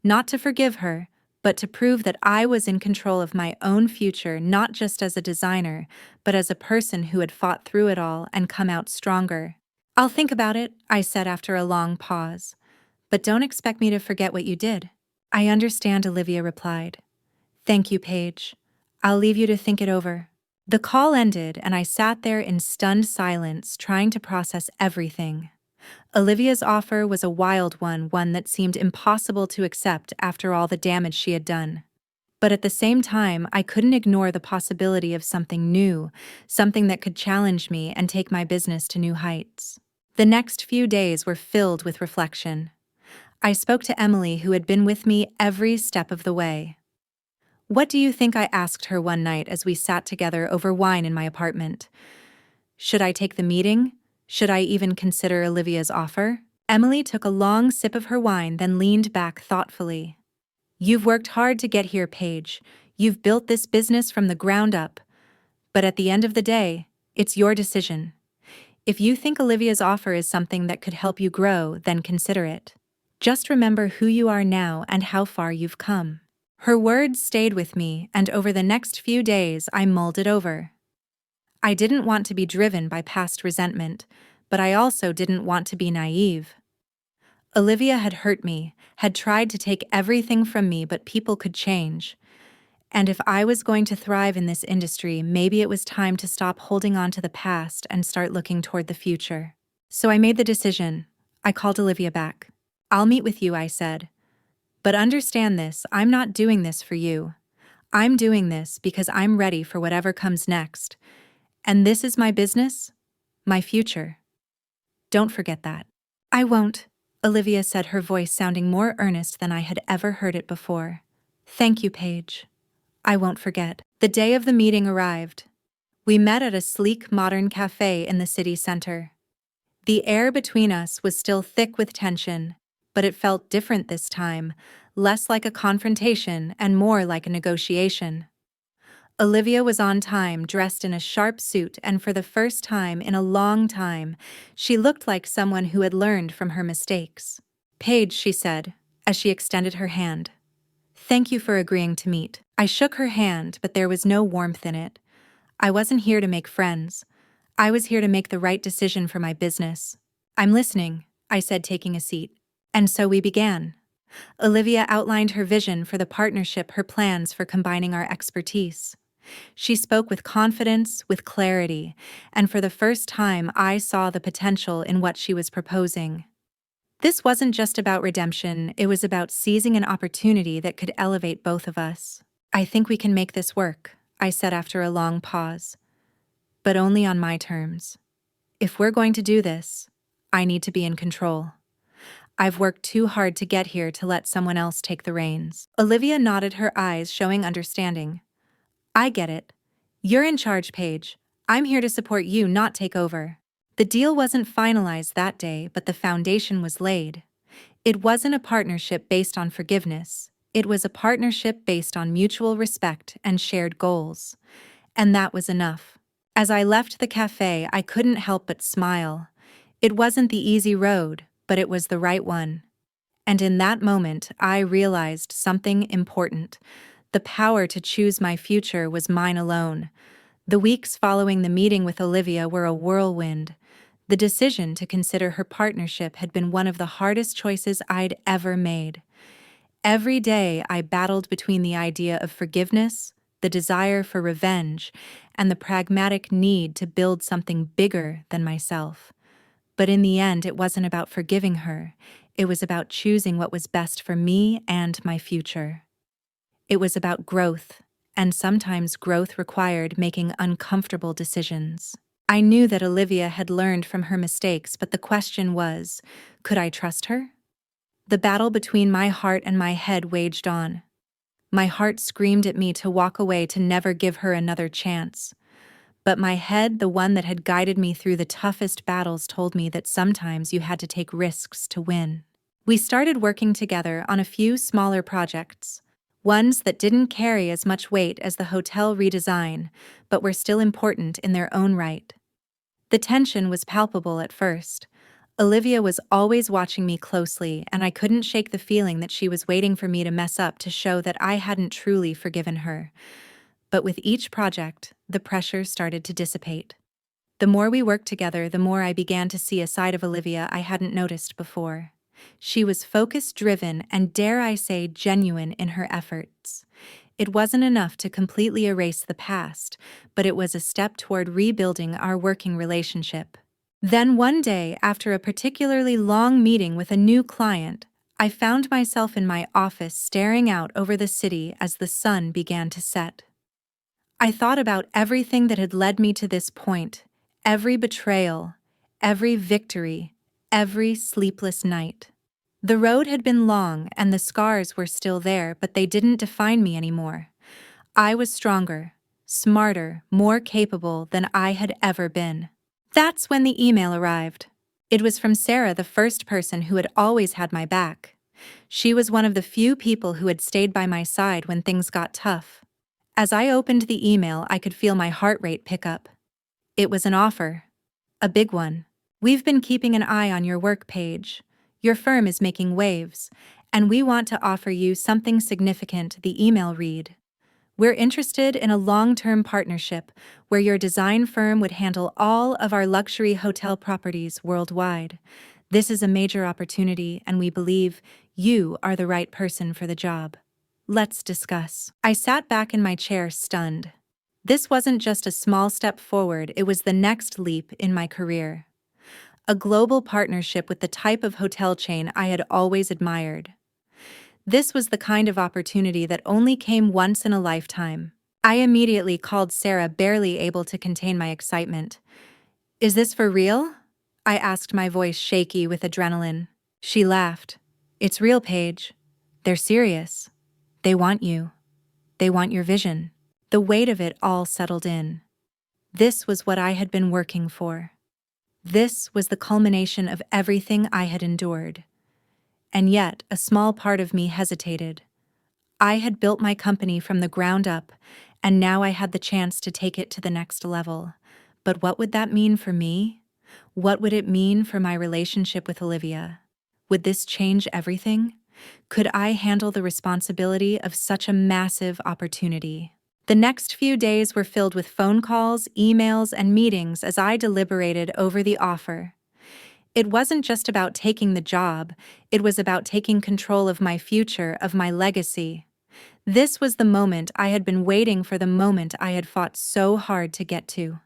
Speaker 1: Not to forgive her, but to prove that I was in control of my own future, not just as a designer, but as a person who had fought through it all and come out stronger. "I'll think about it," I said after a long pause. "But don't expect me to forget what you did." "I understand," Olivia replied. "Thank you, Paige. I'll leave you to think it over." The call ended, and I sat there in stunned silence, trying to process everything. Olivia's offer was a wild one that seemed impossible to accept after all the damage she had done. But at the same time, I couldn't ignore the possibility of something new, something that could challenge me and take my business to new heights. The next few days were filled with reflection. I spoke to Emily, who had been with me every step of the way. "What do you think?" I asked her one night as we sat together over wine in my apartment. "Should I take the meeting? Should I even consider Olivia's offer?" Emily took a long sip of her wine, then leaned back thoughtfully. "You've worked hard to get here, Paige. You've built this business from the ground up. But at the end of the day, it's your decision. If you think Olivia's offer is something that could help you grow, then consider it. Just remember who you are now and how far you've come." Her words stayed with me, and over the next few days I mulled it over. I didn't want to be driven by past resentment, but I also didn't want to be naive. Olivia had hurt me, had tried to take everything from me, but people could change. And if I was going to thrive in this industry, maybe it was time to stop holding on to the past and start looking toward the future. So I made the decision. I called Olivia back. "I'll meet with you," I said. "But understand this, I'm not doing this for you. I'm doing this because I'm ready for whatever comes next. And this is my business, my future. Don't forget that." "I won't," Olivia said, her voice sounding more earnest than I had ever heard it before. "Thank you, Paige. I won't forget." The day of the meeting arrived. We met at a sleek, modern cafe in the city center. The air between us was still thick with tension, but it felt different this time, less like a confrontation and more like a negotiation. Olivia was on time, dressed in a sharp suit, and for the first time in a long time, she looked like someone who had learned from her mistakes. "Paige," she said, as she extended her hand. "Thank you for agreeing to meet." I shook her hand, but there was no warmth in it. I wasn't here to make friends. I was here to make the right decision for my business. "I'm listening," I said, taking a seat. And so we began. Olivia outlined her vision for the partnership, her plans for combining our expertise. She spoke with confidence, with clarity, and for the first time I saw the potential in what she was proposing. This wasn't just about redemption, it was about seizing an opportunity that could elevate both of us. "I think we can make this work," I said after a long pause. "But only on my terms. If we're going to do this, I need to be in control. I've worked too hard to get here to let someone else take the reins." Olivia nodded, her eyes showing understanding. "I get it. You're in charge, Paige. I'm here to support you, not take over." The deal wasn't finalized that day, but the foundation was laid. It wasn't a partnership based on forgiveness. It was a partnership based on mutual respect and shared goals. And that was enough. As I left the cafe, I couldn't help but smile. It wasn't the easy road, but it was the right one. And in that moment, I realized something important. The power to choose my future was mine alone. The weeks following the meeting with Olivia were a whirlwind. The decision to consider her partnership had been one of the hardest choices I'd ever made. Every day I battled between the idea of forgiveness, the desire for revenge, and the pragmatic need to build something bigger than myself. But in the end, it wasn't about forgiving her. It was about choosing what was best for me and my future. It was about growth, and sometimes growth required making uncomfortable decisions. I knew that Olivia had learned from her mistakes, but the question was, could I trust her? The battle between my heart and my head waged on. My heart screamed at me to walk away, to never give her another chance. But my head, the one that had guided me through the toughest battles, told me that sometimes you had to take risks to win. We started working together on a few smaller projects, ones that didn't carry as much weight as the hotel redesign, but were still important in their own right. The tension was palpable at first. Olivia was always watching me closely, and I couldn't shake the feeling that she was waiting for me to mess up to show that I hadn't truly forgiven her. But with each project, the pressure started to dissipate. The more we worked together, the more I began to see a side of Olivia I hadn't noticed before. She was focused, driven, and dare I say, genuine in her efforts. It wasn't enough to completely erase the past, but it was a step toward rebuilding our working relationship. Then one day, after a particularly long meeting with a new client, I found myself in my office staring out over the city as the sun began to set. I thought about everything that had led me to this point, every betrayal, every victory, every sleepless night. The road had been long and the scars were still there, but they didn't define me anymore. I was stronger, smarter, more capable than I had ever been. That's when the email arrived. It was from Sarah, the first person who had always had my back. She was one of the few people who had stayed by my side when things got tough. As I opened the email, I could feel my heart rate pick up. It was an offer. A big one. "We've been keeping an eye on your work, Paige. Your firm is making waves, and we want to offer you something significant," the email read. "We're interested in a long-term partnership where your design firm would handle all of our luxury hotel properties worldwide. This is a major opportunity, and we believe you are the right person for the job. Let's discuss. I sat back in my chair, stunned. This wasn't just a small step forward, it was the next leap in my career. A global partnership with the type of hotel chain I had always admired. This was the kind of opportunity that only came once in a lifetime. I immediately called Sarah, barely able to contain my excitement. "Is this for real?" I asked, my voice shaky with adrenaline. She laughed. "It's real, Paige. They're serious. They want you. They want your vision." The weight of it all settled in. This was what I had been working for. This was the culmination of everything I had endured. And yet, a small part of me hesitated. I had built my company from the ground up, and now I had the chance to take it to the next level. But what would that mean for me? What would it mean for my relationship with Olivia? Would this change everything? Could I handle the responsibility of such a massive opportunity? The next few days were filled with phone calls, emails, and meetings as I deliberated over the offer. It wasn't just about taking the job, it was about taking control of my future, of my legacy. This was the moment I had been waiting for, the moment I had fought so hard to get to.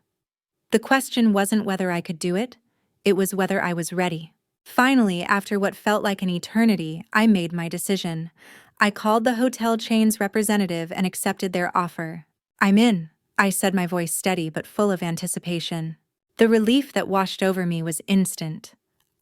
Speaker 1: The question wasn't whether I could do it, it was whether I was ready. Finally, after what felt like an eternity, I made my decision. I called the hotel chain's representative and accepted their offer. "I'm in," I said, my voice steady but full of anticipation. The relief that washed over me was instant.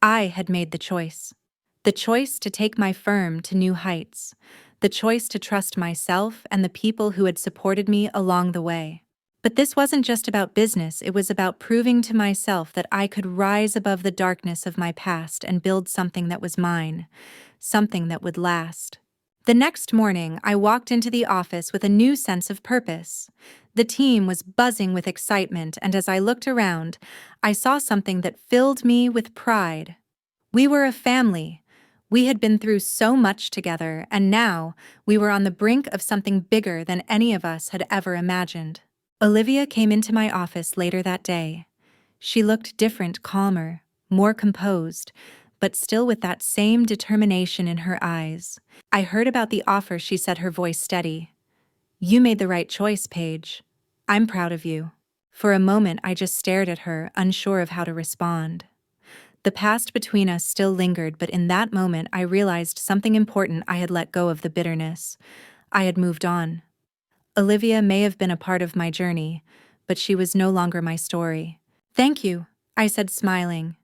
Speaker 1: I had made the choice. The choice to take my firm to new heights. The choice to trust myself and the people who had supported me along the way. But this wasn't just about business, it was about proving to myself that I could rise above the darkness of my past and build something that was mine, something that would last. The next morning, I walked into the office with a new sense of purpose. The team was buzzing with excitement, and as I looked around, I saw something that filled me with pride. We were a family. We had been through so much together, and now we were on the brink of something bigger than any of us had ever imagined. Olivia came into my office later that day. She looked different, calmer, more composed, but still with that same determination in her eyes. "I heard about the offer," she said, her voice steady. "You made the right choice, Paige. I'm proud of you." For a moment, I just stared at her, unsure of how to respond. The past between us still lingered, but in that moment, I realized something important. I had let go of the bitterness. I had moved on. Olivia may have been a part of my journey, but she was no longer my story. "Thank you," I said, smiling.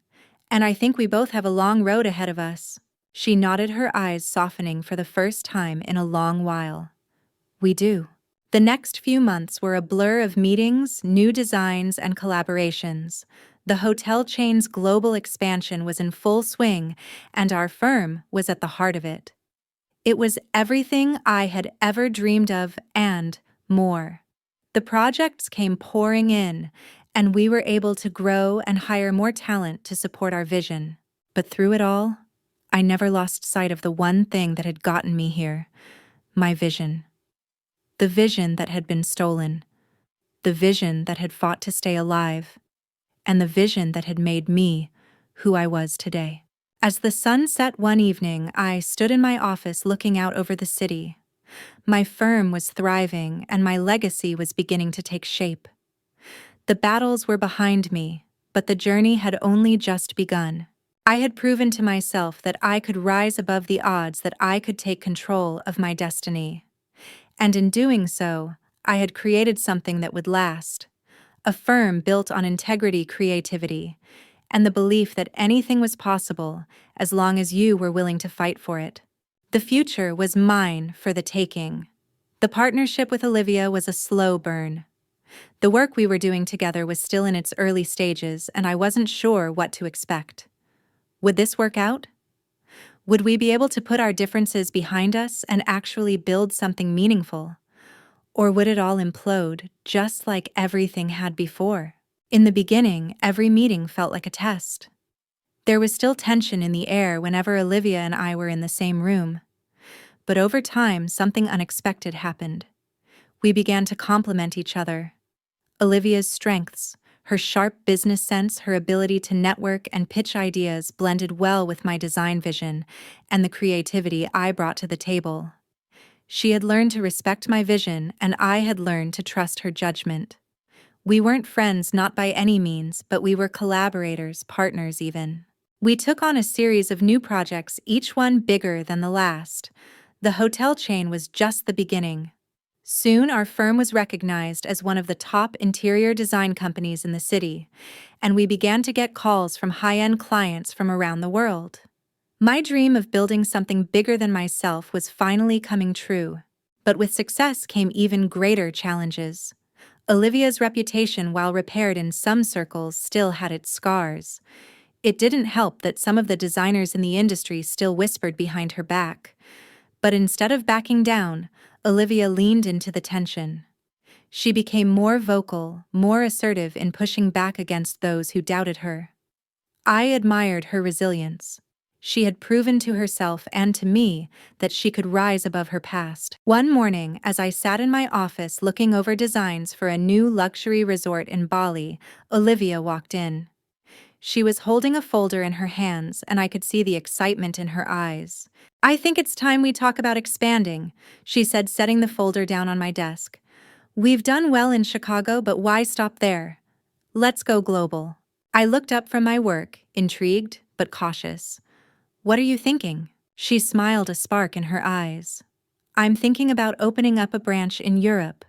Speaker 1: "And I think we both have a long road ahead of us." She nodded, her eyes softening for the first time in a long while. "We do." The next few months were a blur of meetings, new designs, and collaborations. The hotel chain's global expansion was in full swing, and our firm was at the heart of it. It was everything I had ever dreamed of and more. The projects came pouring in, and we were able to grow and hire more talent to support our vision. But through it all, I never lost sight of the one thing that had gotten me here: my vision. The vision that had been stolen. The vision that had fought to stay alive. And the vision that had made me who I was today. As the sun set one evening, I stood in my office looking out over the city. My firm was thriving, and my legacy was beginning to take shape. The battles were behind me, but the journey had only just begun. I had proven to myself that I could rise above the odds, that I could take control of my destiny. And in doing so, I had created something that would last. A firm built on integrity, creativity, and the belief that anything was possible as long as you were willing to fight for it. The future was mine for the taking. The partnership with Olivia was a slow burn. The work we were doing together was still in its early stages, and I wasn't sure what to expect. Would this work out? Would we be able to put our differences behind us and actually build something meaningful? Or would it all implode, just like everything had before? In the beginning, every meeting felt like a test. There was still tension in the air whenever Olivia and I were in the same room. But over time, something unexpected happened. We began to complement each other. Olivia's strengths, Her sharp business sense, her ability to network and pitch ideas blended well with my design vision and the creativity I brought to the table. She had learned to respect my vision, and I had learned to trust her judgment. We weren't friends, not by any means, but we were collaborators, partners even. We took on a series of new projects, each one bigger than the last. The hotel chain was just the beginning. Soon our firm was recognized as one of the top interior design companies in the city, and we began to get calls from high-end clients from around the world. My dream of building something bigger than myself was finally coming true. But with success came even greater challenges. Olivia's reputation, while repaired in some circles, still had its scars. It didn't help that some of the designers in the industry still whispered behind her back. But instead of backing down, Olivia leaned into the tension. She became more vocal, more assertive in pushing back against those who doubted her. I admired her resilience. She had proven to herself and to me that she could rise above her past. One morning, as I sat in my office looking over designs for a new luxury resort in Bali, Olivia walked in. She was holding a folder in her hands, and I could see the excitement in her eyes. "I think it's time we talk about expanding," she said, setting the folder down on my desk. "We've done well in Chicago, but why stop there? Let's go global." I looked up from my work, intrigued but cautious. "What are you thinking?" She smiled, a spark in her eyes. "I'm thinking about opening up a branch in Europe.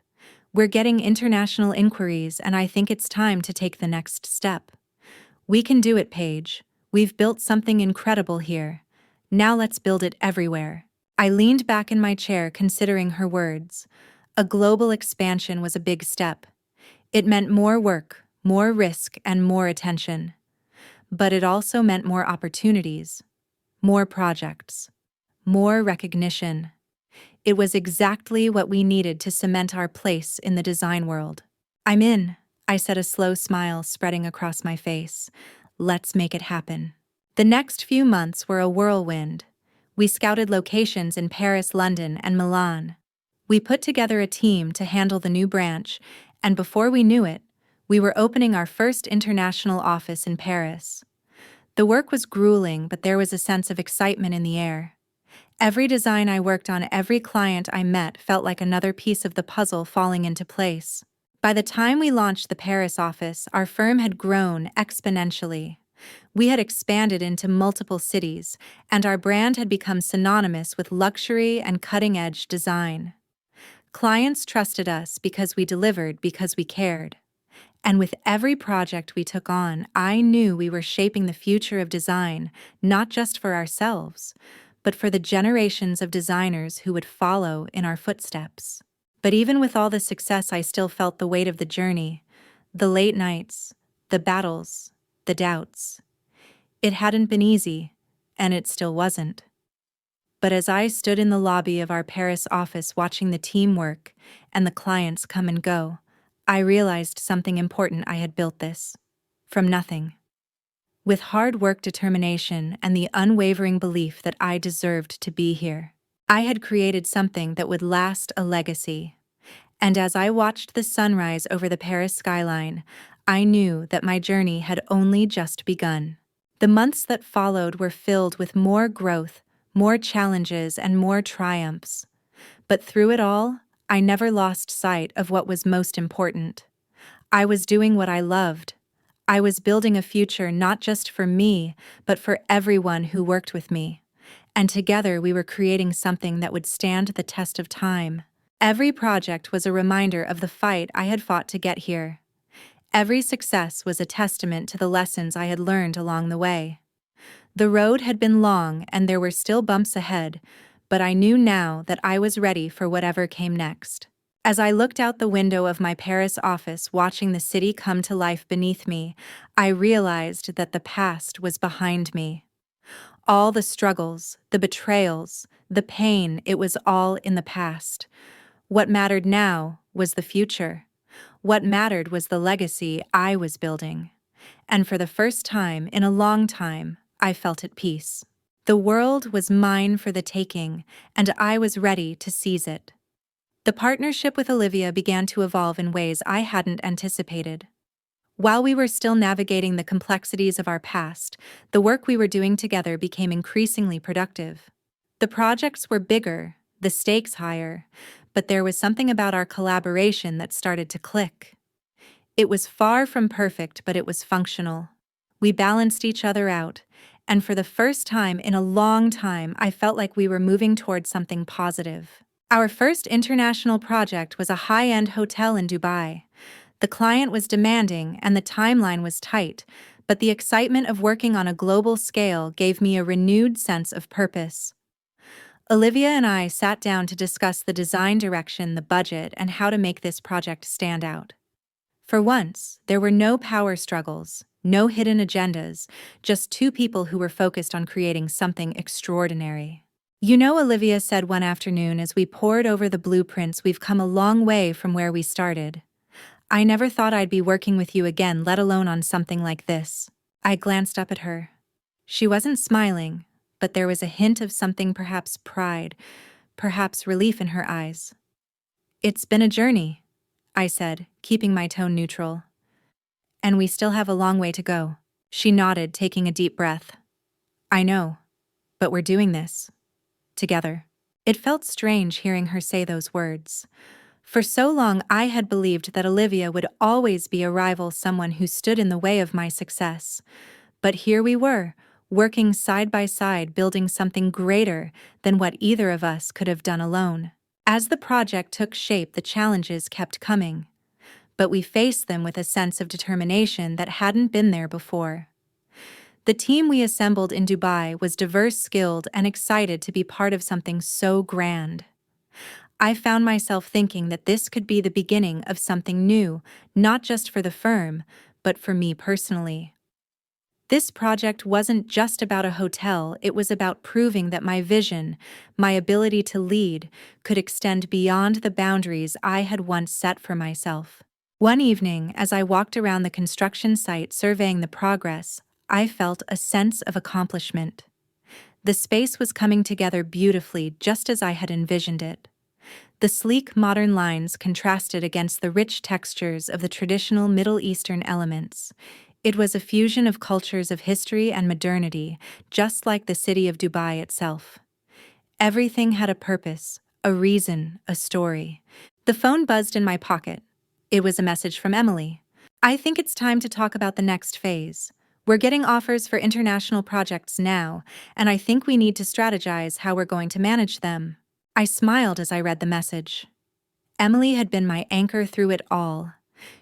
Speaker 1: We're getting international inquiries, and I think it's time to take the next step. We can do it, Paige. We've built something incredible here. Now let's build it everywhere." I leaned back in my chair, considering her words. A global expansion was a big step. It meant more work, more risk, and more attention. But it also meant more opportunities, more projects, more recognition. It was exactly what we needed to cement our place in the design world. "I'm in," I said, a slow smile spreading across my face. "Let's make it happen." The next few months were a whirlwind. We scouted locations in Paris, London, and Milan. We put together a team to handle the new branch, and before we knew it, we were opening our first international office in Paris. The work was grueling, but there was a sense of excitement in the air. Every design I worked on, every client I met felt like another piece of the puzzle falling into place. By the time we launched the Paris office, our firm had grown exponentially. We had expanded into multiple cities, and our brand had become synonymous with luxury and cutting-edge design. Clients trusted us because we delivered, because we cared. And with every project we took on, I knew we were shaping the future of design, not just for ourselves, but for the generations of designers who would follow in our footsteps. But even with all the success, I still felt the weight of the journey, the late nights, the battles, the doubts. It hadn't been easy, and it still wasn't. But as I stood in the lobby of our Paris office watching the team work and the clients come and go, I realized something important. I had built this from nothing. With hard work, determination, and the unwavering belief that I deserved to be here, I had created something that would last, a legacy. And as I watched the sunrise over the Paris skyline, I knew that my journey had only just begun. The months that followed were filled with more growth, more challenges, and more triumphs. But through it all, I never lost sight of what was most important. I was doing what I loved. I was building a future not just for me, but for everyone who worked with me. And together we were creating something that would stand the test of time. Every project was a reminder of the fight I had fought to get here. Every success was a testament to the lessons I had learned along the way. The road had been long and there were still bumps ahead, but I knew now that I was ready for whatever came next. As I looked out the window of my Paris office, watching the city come to life beneath me, I realized that the past was behind me. All the struggles, the betrayals, the pain, it was all in the past. What mattered now was the future. What mattered was the legacy I was building. And for the first time in a long time, I felt at peace. The world was mine for the taking, and I was ready to seize it. The partnership with Olivia began to evolve in ways I hadn't anticipated. While we were still navigating the complexities of our past, the work we were doing together became increasingly productive. The projects were bigger, the stakes higher, but there was something about our collaboration that started to click. It was far from perfect, but it was functional. We balanced each other out, and for the first time in a long time, I felt like we were moving towards something positive. Our first international project was a high-end hotel in Dubai. The client was demanding and the timeline was tight, but the excitement of working on a global scale gave me a renewed sense of purpose. Olivia and I sat down to discuss the design direction, the budget, and how to make this project stand out. For once, there were no power struggles, no hidden agendas, just two people who were focused on creating something extraordinary. You know, Olivia said one afternoon as we pored over the blueprints, we've come a long way from where we started. I never thought I'd be working with you again, let alone on something like this. I glanced up at her. She wasn't smiling, but there was a hint of something, perhaps pride, perhaps relief in her eyes. It's been a journey, I said, keeping my tone neutral. And we still have a long way to go. She nodded, taking a deep breath. I know, but we're doing this. Together. It felt strange hearing her say those words. For so long I had believed that Olivia would always be a rival, someone who stood in the way of my success. But here we were, working side by side, building something greater than what either of us could have done alone. As the project took shape, the challenges kept coming. But we faced them with a sense of determination that hadn't been there before. The team we assembled in Dubai was diverse, skilled, and excited to be part of something so grand. I found myself thinking that this could be the beginning of something new, not just for the firm, but for me personally. This project wasn't just about a hotel, it was about proving that my vision, my ability to lead, could extend beyond the boundaries I had once set for myself. One evening, as I walked around the construction site surveying the progress, I felt a sense of accomplishment. The space was coming together beautifully, just as I had envisioned it. The sleek modern lines contrasted against the rich textures of the traditional Middle Eastern elements. It was a fusion of cultures, of history and modernity, just like the city of Dubai itself. Everything had a purpose, a reason, a story. The phone buzzed in my pocket. It was a message from Emily. I think it's time to talk about the next phase. We're getting offers for international projects now, and I think we need to strategize how we're going to manage them. I smiled as I read the message. Emily had been my anchor through it all.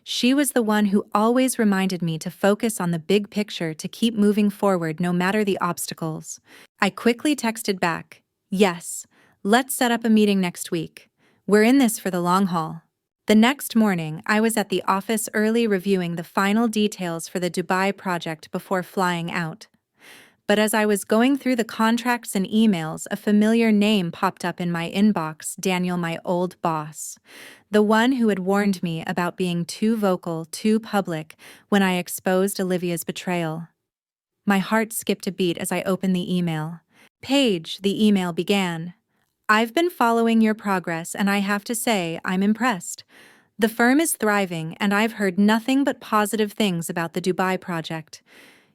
Speaker 1: She was the one who always reminded me to focus on the big picture, to keep moving forward no matter the obstacles. I quickly texted back, "Yes, let's set up a meeting next week. We're in this for the long haul." The next morning, I was at the office early, reviewing the final details for the Dubai project before flying out. But as I was going through the contracts and emails, a familiar name popped up in my inbox: Daniel, my old boss. The one who had warned me about being too vocal, too public, when I exposed Olivia's betrayal. My heart skipped a beat as I opened the email. "Paige," the email began, "I've been following your progress and I have to say I'm impressed. The firm is thriving and I've heard nothing but positive things about the Dubai project.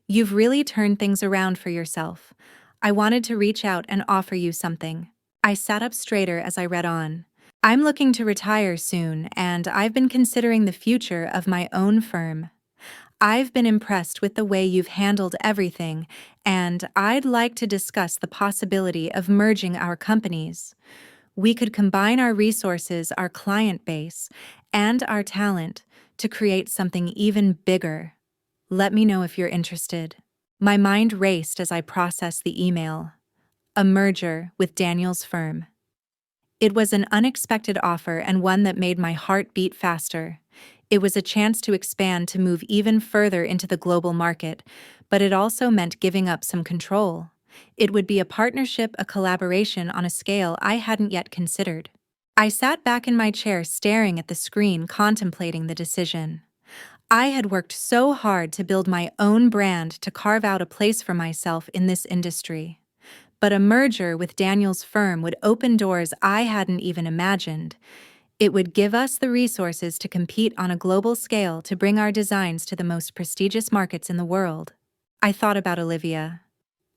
Speaker 1: You've really turned things around for yourself. I wanted to reach out and offer you something." I sat up straighter as I read on. "I'm looking to retire soon, and I've been considering the future of my own firm. I've been impressed with the way you've handled everything, and I'd like to discuss the possibility of merging our companies. We could combine our resources, our client base, and our talent to create something even bigger. Let me know if you're interested." My mind raced as I processed the email. A merger with Daniel's firm. It was an unexpected offer and one that made my heart beat faster. It was a chance to expand, to move even further into the global market, but it also meant giving up some control. It would be a partnership, a collaboration on a scale I hadn't yet considered. I sat back in my chair, staring at the screen, contemplating the decision. I had worked so hard to build my own brand, to carve out a place for myself in this industry. But a merger with Daniel's firm would open doors I hadn't even imagined. It would give us the resources to compete on a global scale to bring our designs to the most prestigious markets in the world. I thought about Olivia,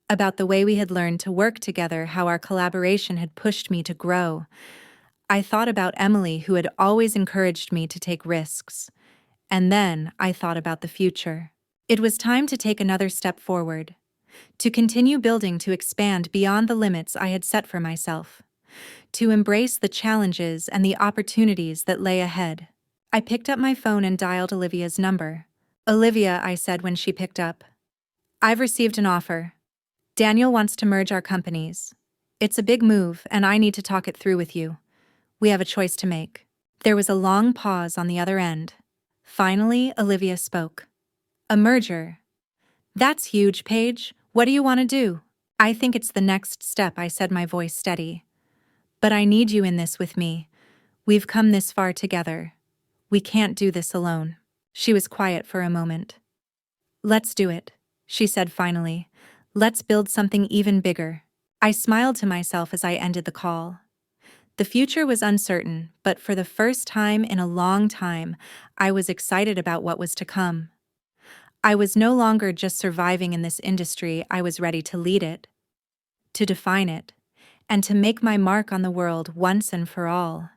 Speaker 1: about the way we had learned to work together, how our collaboration had pushed me to grow. I thought about Emily, who had always encouraged me to take risks. And then I thought about the future. It was time to take another step forward, to continue building, to expand beyond the limits I had set for myself, to embrace the challenges and the opportunities that lay ahead. I picked up my phone and dialed Olivia's number. "Olivia," I said when she picked up, "I've received an offer. Daniel wants to merge our companies. It's a big move, and I need to talk it through with you. We have a choice to make." There was a long pause on the other end. Finally, Olivia spoke. "A merger? That's huge, Paige. What do you want to do?" "I think it's the next step," I said, my voice steady. "But I need you in this with me. We've come this far together. We can't do this alone." She was quiet for a moment. "Let's do it," she said finally. "Let's build something even bigger." I smiled to myself as I ended the call. The future was uncertain, but for the first time in a long time, I was excited about what was to come. I was no longer just surviving in this industry, I was ready to lead it, to define it, and to make my mark on the world once and for all.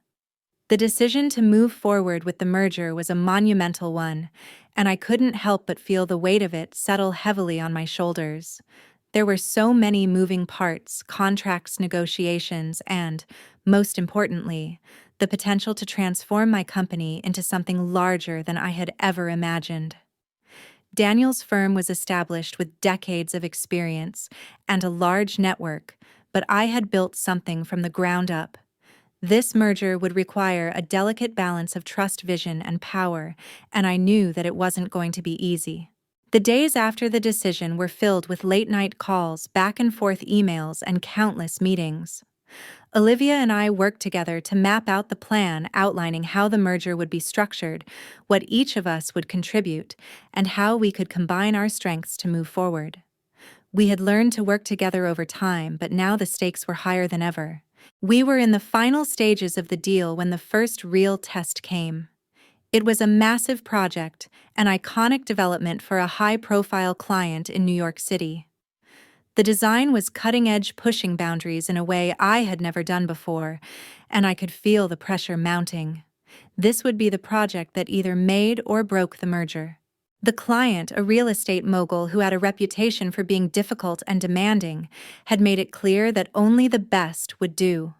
Speaker 1: The decision to move forward with the merger was a monumental one, and I couldn't help but feel the weight of it settle heavily on my shoulders. There were so many moving parts, contracts, negotiations, and, most importantly, the potential to transform my company into something larger than I had ever imagined. Daniel's firm was established with decades of experience and a large network, but I had built something from the ground up. This merger would require a delicate balance of trust, vision, and power, and I knew that it wasn't going to be easy. The days after the decision were filled with late-night calls, back-and-forth emails, and countless meetings. Olivia and I worked together to map out the plan outlining how the merger would be structured, what each of us would contribute, and how we could combine our strengths to move forward. We had learned to work together over time, but now the stakes were higher than ever. We were in the final stages of the deal when the first real test came. It was a massive project, an iconic development for a high-profile client in New York City. The design was cutting-edge, pushing boundaries in a way I had never done before, and I could feel the pressure mounting. This would be the project that either made or broke the merger. The client, a real estate mogul who had a reputation for being difficult and demanding, had made it clear that only the best would do.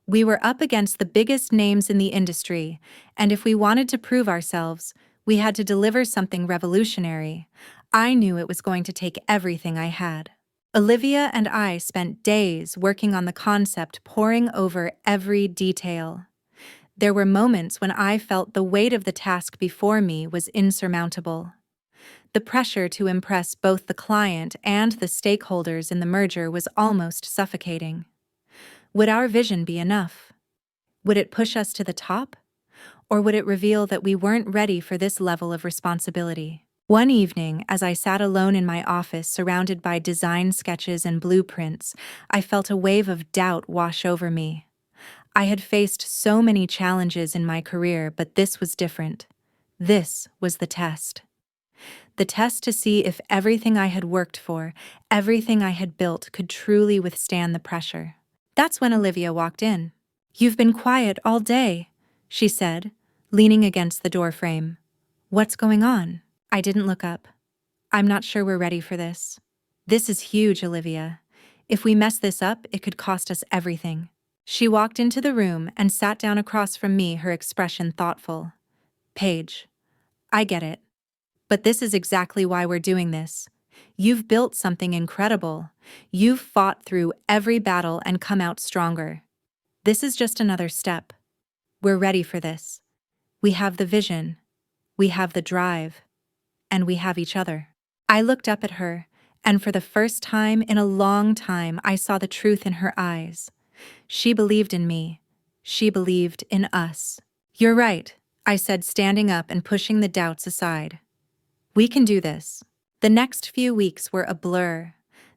Speaker 1: We were up against the biggest names in the industry, and if we wanted to prove ourselves, we had to deliver something revolutionary. I knew it was going to take everything I had. Olivia and I spent days working on the concept, poring over every detail. There were moments when I felt the weight of the task before me was insurmountable. The pressure to impress both the client and the stakeholders in the merger was almost suffocating. Would our vision be enough? Would it push us to the top? Or would it reveal that we weren't ready for this level of responsibility? One evening, as I sat alone in my office surrounded by design sketches and blueprints, I felt a wave of doubt wash over me. I had faced so many challenges in my career, but this was different. This was the test. The test to see if everything I had worked for, everything I had built, could truly withstand the pressure. That's when Olivia walked in. "You've been quiet all day," she said, leaning against the doorframe. "What's going on?" I didn't look up. "I'm not sure we're ready for this. This is huge, Olivia. If we mess this up, it could cost us everything." She walked into the room and sat down across from me, her expression thoughtful. "Paige, I get it. But this is exactly why we're doing this. You've built something incredible. You've fought through every battle and come out stronger. This is just another step. We're ready for this. We have the vision. We have the drive. And we have each other." I looked up at her, and for the first time in a long time, I saw the truth in her eyes. She believed in me. She believed in us. "You're right," I said, standing up and pushing the doubts aside. "We can do this." The next few weeks were a blur.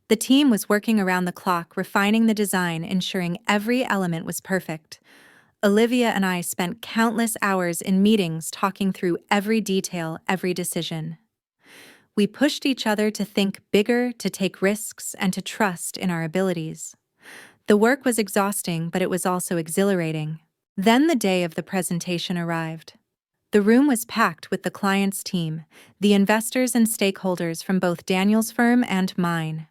Speaker 1: The team was working around the clock, refining the design, ensuring every element was perfect. Olivia and I spent countless hours in meetings talking through every detail, every decision. We pushed each other to think bigger, to take risks, and to trust in our abilities. The work was exhausting, but it was also exhilarating. Then the day of the presentation arrived. The room was packed with the client's team, the investors and stakeholders from both Daniel's firm and mine.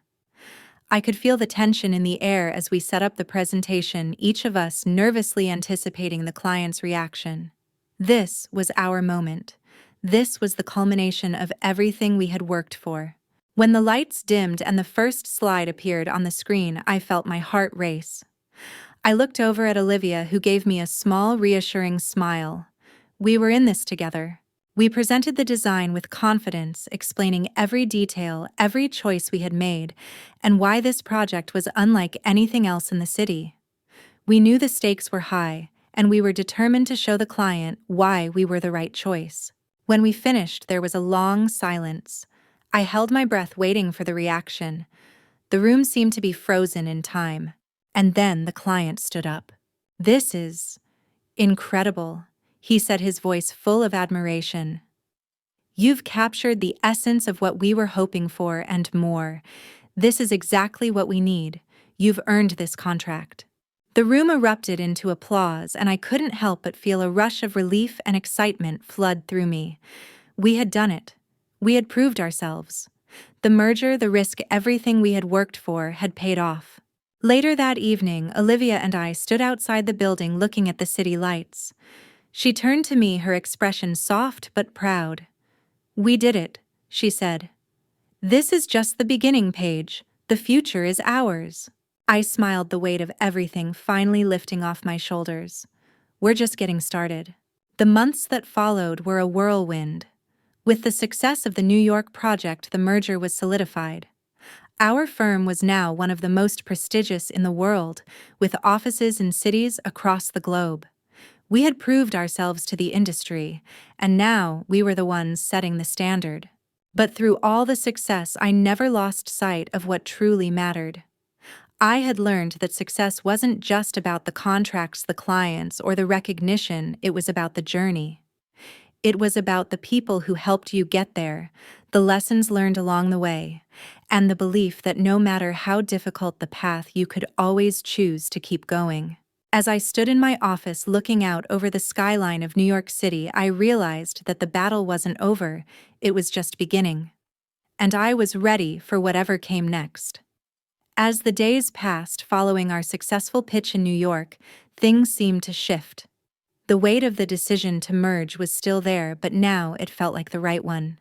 Speaker 1: I could feel the tension in the air as we set up the presentation, each of us nervously anticipating the client's reaction. This was our moment. This was the culmination of everything we had worked for. When the lights dimmed and the first slide appeared on the screen, I felt my heart race. I looked over at Olivia, who gave me a small, reassuring smile. We were in this together. We presented the design with confidence, explaining every detail, every choice we had made, and why this project was unlike anything else in the city. We knew the stakes were high, and we were determined to show the client why we were the right choice. When we finished, there was a long silence. I held my breath, waiting for the reaction. The room seemed to be frozen in time. And then the client stood up. "This is incredible," he said, his voice full of admiration. "You've captured the essence of what we were hoping for and more. This is exactly what we need. You've earned this contract." The room erupted into applause, and I couldn't help but feel a rush of relief and excitement flood through me. We had done it. We had proved ourselves. The merger, the risk, everything we had worked for had paid off. Later that evening, Olivia and I stood outside the building looking at the city lights. She turned to me, her expression soft but proud. "We did it," she said. "This is just the beginning, Paige. The future is ours." I smiled, the weight of everything finally lifting off my shoulders. We're just getting started. The months that followed were a whirlwind. With the success of the New York project, the merger was solidified. Our firm was now one of the most prestigious in the world, with offices in cities across the globe. We had proved ourselves to the industry, and now we were the ones setting the standard. But through all the success, I never lost sight of what truly mattered. I had learned that success wasn't just about the contracts, the clients, or the recognition. It was about the journey. It was about the people who helped you get there, the lessons learned along the way, and the belief that no matter how difficult the path, you could always choose to keep going. As I stood in my office looking out over the skyline of New York City, I realized that the battle wasn't over, it was just beginning. And I was ready for whatever came next. As the days passed following our successful pitch in New York, things seemed to shift. The weight of the decision to merge was still there, but now it felt like the right one.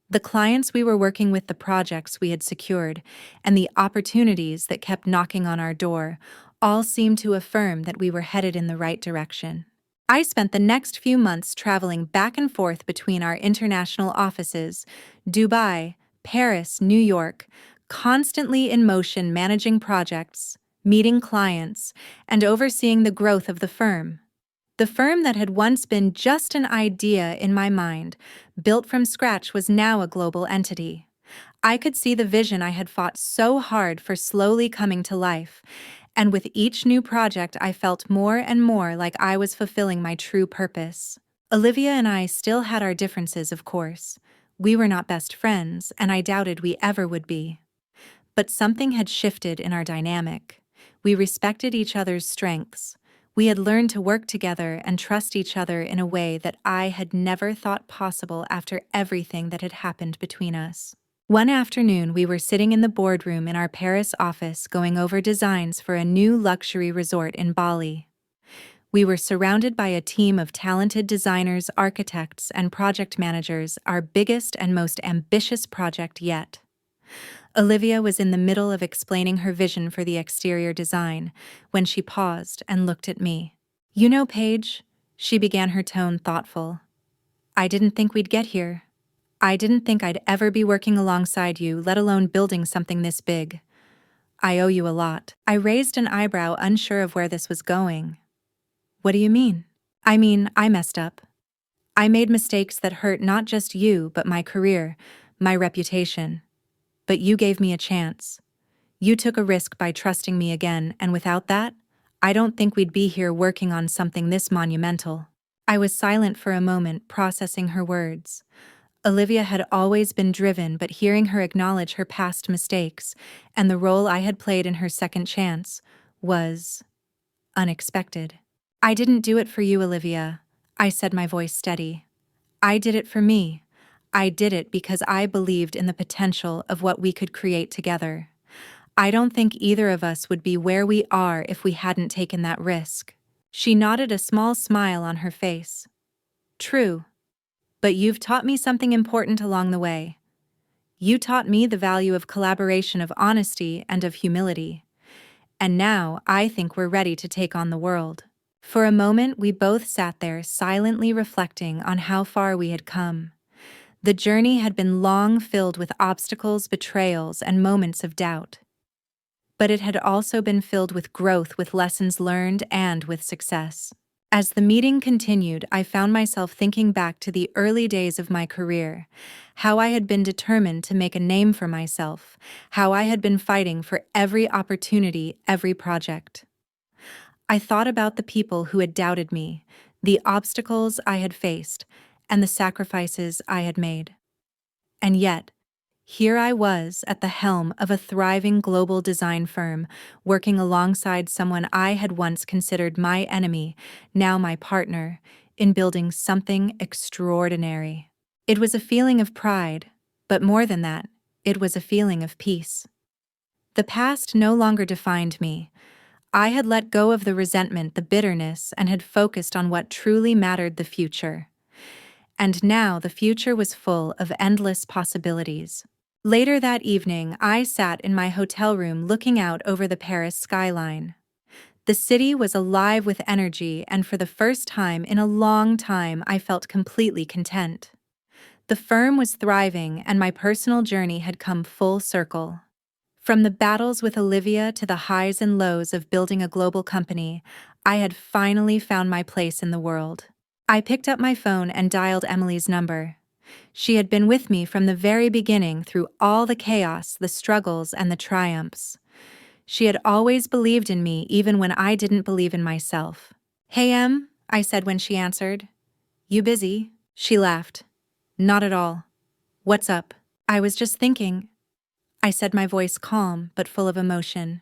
Speaker 1: The clients we were working with, the projects we had secured, and the opportunities that kept knocking on our door all seemed to affirm that we were headed in the right direction. I spent the next few months traveling back and forth between our international offices, Dubai, Paris, New York, constantly in motion, managing projects, meeting clients, and overseeing the growth of the firm. The firm that had once been just an idea in my mind, built from scratch, was now a global entity. I could see the vision I had fought so hard for slowly coming to life, and with each new project I felt more and more like I was fulfilling my true purpose. Olivia and I still had our differences, of course. We were not best friends, and I doubted we ever would be. But something had shifted in our dynamic. We respected each other's strengths. We had learned to work together and trust each other in a way that I had never thought possible after everything that had happened between us. One afternoon, we were sitting in the boardroom in our Paris office going over designs for a new luxury resort in Bali. We were surrounded by a team of talented designers, architects, and project managers, our biggest and most ambitious project yet. Olivia was in the middle of explaining her vision for the exterior design when she paused and looked at me. "You know, Paige," she began, her tone thoughtful, "I didn't think we'd get here. I didn't think I'd ever be working alongside you, let alone building something this big. I owe you a lot." I raised an eyebrow, unsure of where this was going. "What do you mean?" "I mean, I messed up. I made mistakes that hurt not just you, but my career, my reputation. But you gave me a chance. You took a risk by trusting me again, and without that, I don't think we'd be here working on something this monumental." I was silent for a moment, processing her words. Olivia had always been driven, but hearing her acknowledge her past mistakes and the role I had played in her second chance was unexpected. "I didn't do it for you, Olivia," I said, my voice steady. "I did it for me. I did it because I believed in the potential of what we could create together. I don't think either of us would be where we are if we hadn't taken that risk." She nodded, a small smile on her face. "True. But you've taught me something important along the way. You taught me the value of collaboration, of honesty, and of humility. And now I think we're ready to take on the world." For a moment, we both sat there silently reflecting on how far we had come. The journey had been long, filled with obstacles, betrayals, and moments of doubt. But it had also been filled with growth, with lessons learned, and with success. As the meeting continued, I found myself thinking back to the early days of my career, how I had been determined to make a name for myself, how I had been fighting for every opportunity, every project. I thought about the people who had doubted me, the obstacles I had faced, and the sacrifices I had made. And yet, here I was at the helm of a thriving global design firm, working alongside someone I had once considered my enemy, now my partner, in building something extraordinary. It was a feeling of pride, but more than that, it was a feeling of peace. The past no longer defined me. I had let go of the resentment, the bitterness, and had focused on what truly mattered: the future. And now the future was full of endless possibilities. Later that evening, I sat in my hotel room looking out over the Paris skyline. The city was alive with energy, and for the first time in a long time, I felt completely content. The firm was thriving, and my personal journey had come full circle. From the battles with Olivia to the highs and lows of building a global company, I had finally found my place in the world. I picked up my phone and dialed Emily's number. She had been with me from the very beginning, through all the chaos, the struggles, and the triumphs. She had always believed in me, even when I didn't believe in myself. "Hey, Em," I said when she answered. "You busy?" She laughed. "Not at all. What's up?" "I was just thinking," I said, my voice calm but full of emotion.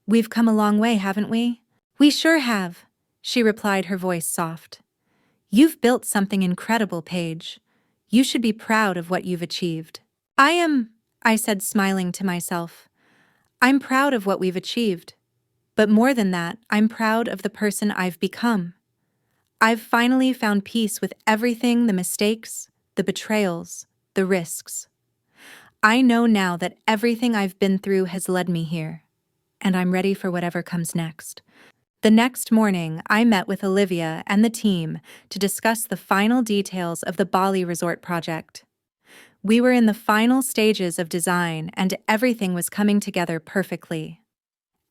Speaker 1: "We've come a long way, haven't we?" "We sure have," she replied, her voice soft. "You've built something incredible, Paige. You should be proud of what you've achieved." "I am," I said, smiling to myself. "I'm proud of what we've achieved. But more than that, I'm proud of the person I've become. I've finally found peace with everything: the mistakes, the betrayals, the risks. I know now that everything I've been through has led me here, and I'm ready for whatever comes next." The next morning, I met with Olivia and the team to discuss the final details of the Bali resort project. We were in the final stages of design, and everything was coming together perfectly.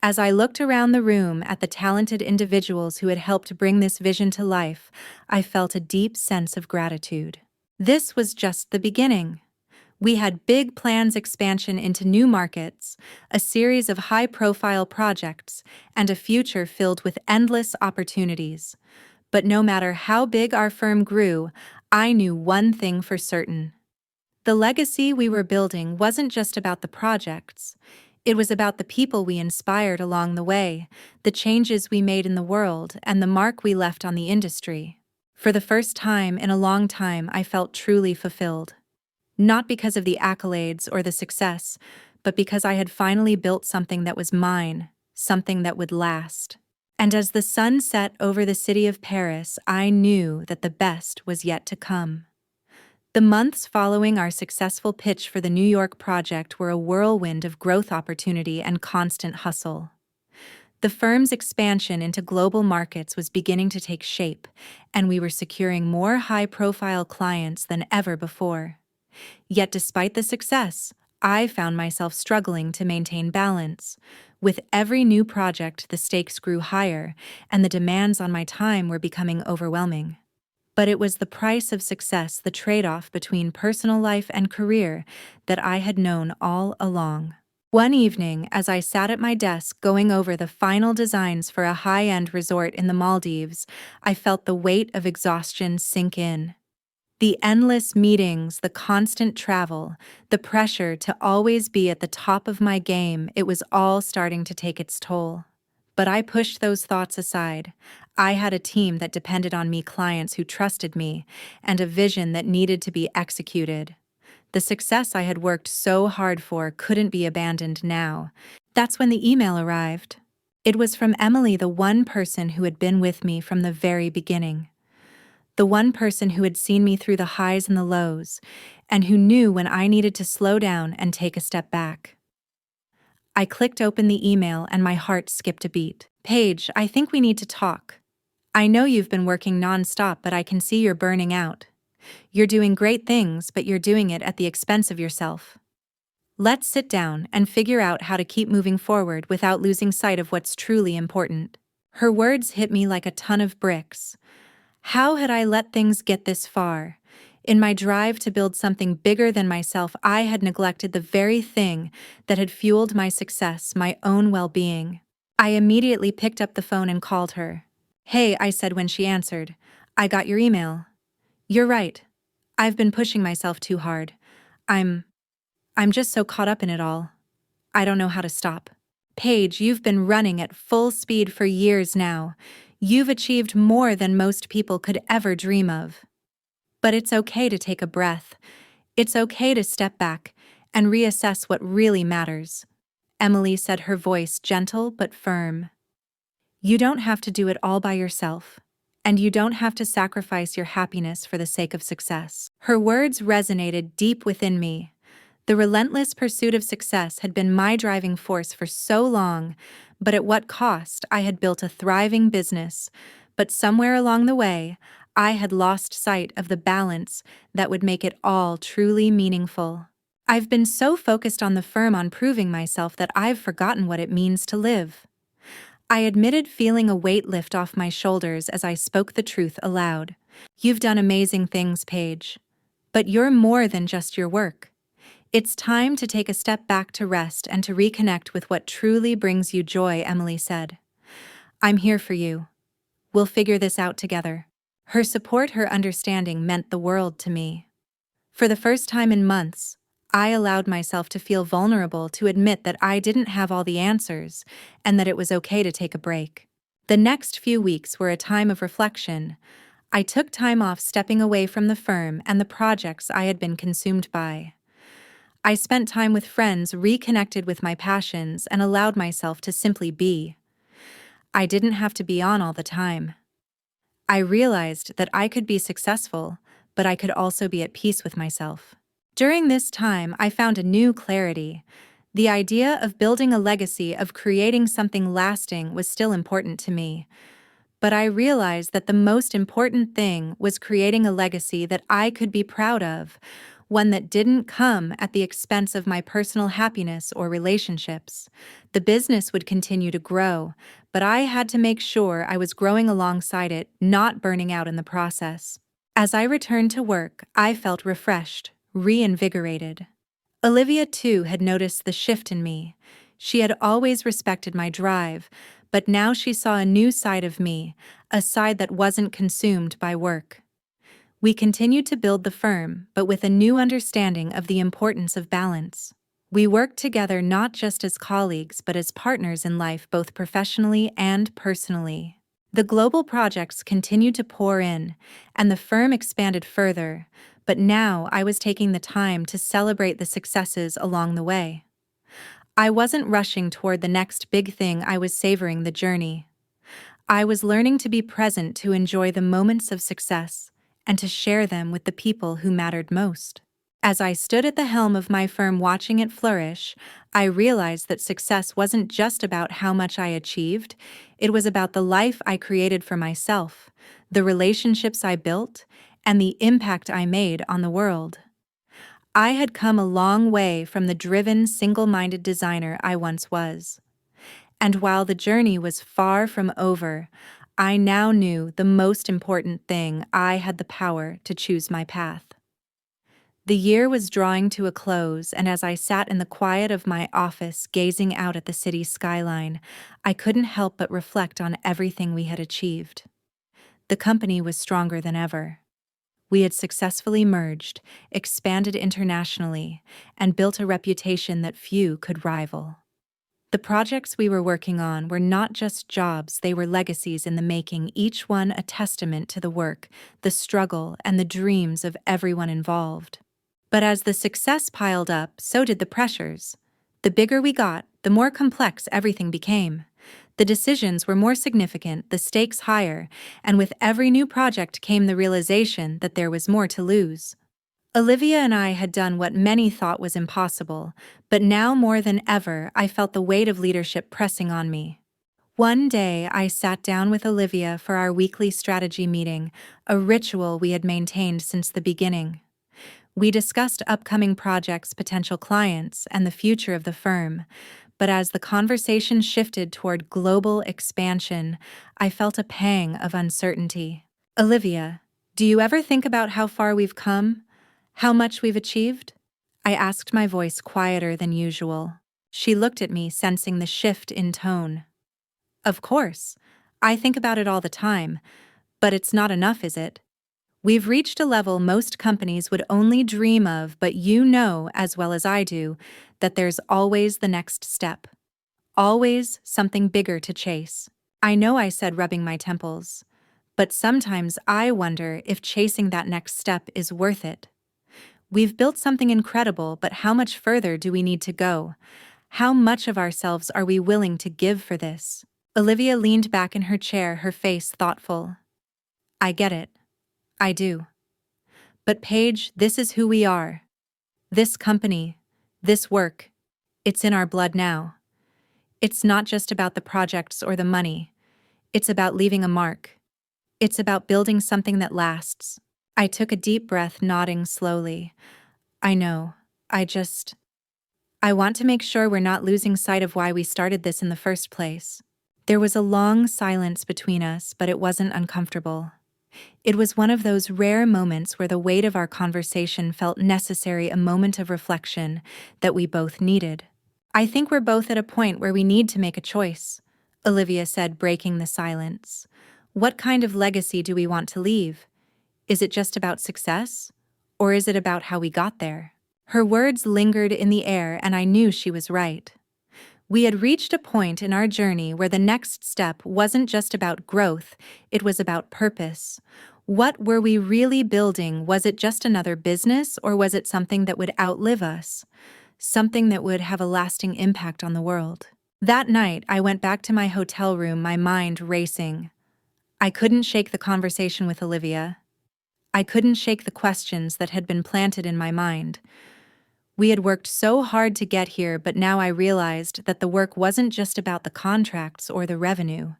Speaker 1: As I looked around the room at the talented individuals who had helped bring this vision to life, I felt a deep sense of gratitude. This was just the beginning. We had big plans: expansion into new markets, a series of high-profile projects, and a future filled with endless opportunities. But no matter how big our firm grew, I knew one thing for certain. The legacy we were building wasn't just about the projects. It was about the people we inspired along the way, the changes we made in the world, and the mark we left on the industry. For the first time in a long time, I felt truly fulfilled. Not because of the accolades or the success, but because I had finally built something that was mine, something that would last. And as the sun set over the city of Paris, I knew that the best was yet to come. The months following our successful pitch for the New York project were a whirlwind of growth, opportunity, and constant hustle. The firm's expansion into global markets was beginning to take shape, and we were securing more high-profile clients than ever before. Yet despite the success, I found myself struggling to maintain balance. With every new project, the stakes grew higher, and the demands on my time were becoming overwhelming. But it was the price of success, the trade-off between personal life and career, that I had known all along. One evening, as I sat at my desk going over the final designs for a high-end resort in the Maldives, I felt the weight of exhaustion sink in. The endless meetings, the constant travel, the pressure to always be at the top of my game, it was all starting to take its toll. But I pushed those thoughts aside. I had a team that depended on me, clients who trusted me, and a vision that needed to be executed. The success I had worked so hard for couldn't be abandoned now. That's when the email arrived. It was from Emily, the one person who had been with me from the very beginning. The one person who had seen me through the highs and the lows, and who knew when I needed to slow down and take a step back. I clicked open the email and my heart skipped a beat. "Paige, I think we need to talk. I know you've been working nonstop, but I can see you're burning out. You're doing great things, but you're doing it at the expense of yourself. Let's sit down and figure out how to keep moving forward without losing sight of what's truly important." Her words hit me like a ton of bricks. How had I let things get this far? In my drive to build something bigger than myself, I had neglected the very thing that had fueled my success, my own well-being. I immediately picked up the phone and called her. "Hey," I said when she answered. "I got your email. You're right. I've been pushing myself too hard. I'm just so caught up in it all. I don't know how to stop." "Paige, you've been running at full speed for years now. You've achieved more than most people could ever dream of. But it's okay to take a breath. It's okay to step back and reassess what really matters," Emily said, her voice gentle but firm. "You don't have to do it all by yourself, and you don't have to sacrifice your happiness for the sake of success." Her words resonated deep within me. The relentless pursuit of success had been my driving force for so long, but at what cost? I had built a thriving business, but somewhere along the way, I had lost sight of the balance that would make it all truly meaningful. I've been so focused on the firm, on proving myself, that I've forgotten what it means to live. I admitted, feeling a weight lift off my shoulders as I spoke the truth aloud. "You've done amazing things, Paige. But you're more than just your work. It's time to take a step back, to rest and to reconnect with what truly brings you joy," Emily said. "I'm here for you. We'll figure this out together." Her support, her understanding meant the world to me. For the first time in months, I allowed myself to feel vulnerable, to admit that I didn't have all the answers and that it was okay to take a break. The next few weeks were a time of reflection. I took time off, stepping away from the firm and the projects I had been consumed by. I spent time with friends, reconnected with my passions, and allowed myself to simply be. I didn't have to be on all the time. I realized that I could be successful, but I could also be at peace with myself. During this time, I found a new clarity. The idea of building a legacy, of creating something lasting, was still important to me. But I realized that the most important thing was creating a legacy that I could be proud of, one that didn't come at the expense of my personal happiness or relationships. The business would continue to grow, but I had to make sure I was growing alongside it, not burning out in the process. As I returned to work, I felt refreshed, reinvigorated. Olivia, too, had noticed the shift in me. She had always respected my drive, but now she saw a new side of me, a side that wasn't consumed by work. We continued to build the firm, but with a new understanding of the importance of balance. We worked together not just as colleagues but as partners in life, both professionally and personally. The global projects continued to pour in, and the firm expanded further, but now I was taking the time to celebrate the successes along the way. I wasn't rushing toward the next big thing, I was savoring the journey. I was learning to be present, to enjoy the moments of success, and to share them with the people who mattered most. As I stood at the helm of my firm watching it flourish, I realized that success wasn't just about how much I achieved, it was about the life I created for myself, the relationships I built, and the impact I made on the world. I had come a long way from the driven, single-minded designer I once was. And while the journey was far from over, I now knew the most important thing: I had the power to choose my path. The year was drawing to a close, and as I sat in the quiet of my office gazing out at the city skyline, I couldn't help but reflect on everything we had achieved. The company was stronger than ever. We had successfully merged, expanded internationally, and built a reputation that few could rival. The projects we were working on were not just jobs, they were legacies in the making, each one a testament to the work, the struggle, and the dreams of everyone involved. But as the success piled up, so did the pressures. The bigger we got, the more complex everything became. The decisions were more significant, the stakes higher, and with every new project came the realization that there was more to lose. Olivia and I had done what many thought was impossible, but now more than ever I felt the weight of leadership pressing on me. One day I sat down with Olivia for our weekly strategy meeting, a ritual we had maintained since the beginning. We discussed upcoming projects, potential clients, and the future of the firm, but as the conversation shifted toward global expansion, I felt a pang of uncertainty. Olivia, do you ever think about how far we've come? How much we've achieved? I asked, my voice quieter than usual. She looked at me, sensing the shift in tone. Of course. I think about it all the time, but it's not enough, is it? We've reached a level most companies would only dream of, but you know as well as I do that there's always the next step. Always something bigger to chase. I know, I said, rubbing my temples, but sometimes I wonder if chasing that next step is worth it. We've built something incredible, but how much further do we need to go? How much of ourselves are we willing to give for this? Olivia leaned back in her chair, her face thoughtful. I get it. I do. But Paige, this is who we are. This company, this work, it's in our blood now. It's not just about the projects or the money. It's about leaving a mark. It's about building something that lasts. I took a deep breath, nodding slowly. I know. I want to make sure we're not losing sight of why we started this in the first place. There was a long silence between us, but it wasn't uncomfortable. It was one of those rare moments where the weight of our conversation felt necessary, a moment of reflection that we both needed. I think we're both at a point where we need to make a choice, Olivia said, breaking the silence. What kind of legacy do we want to leave? Is it just about success? Or is it about how we got there? Her words lingered in the air, and I knew she was right. We had reached a point in our journey where the next step wasn't just about growth, it was about purpose. What were we really building? Was it just another business, or was it something that would outlive us? Something that would have a lasting impact on the world? That night, I went back to my hotel room, my mind racing. I couldn't shake the conversation with Olivia. I couldn't shake the questions that had been planted in my mind. We had worked so hard to get here, but now I realized that the work wasn't just about the contracts or the revenue.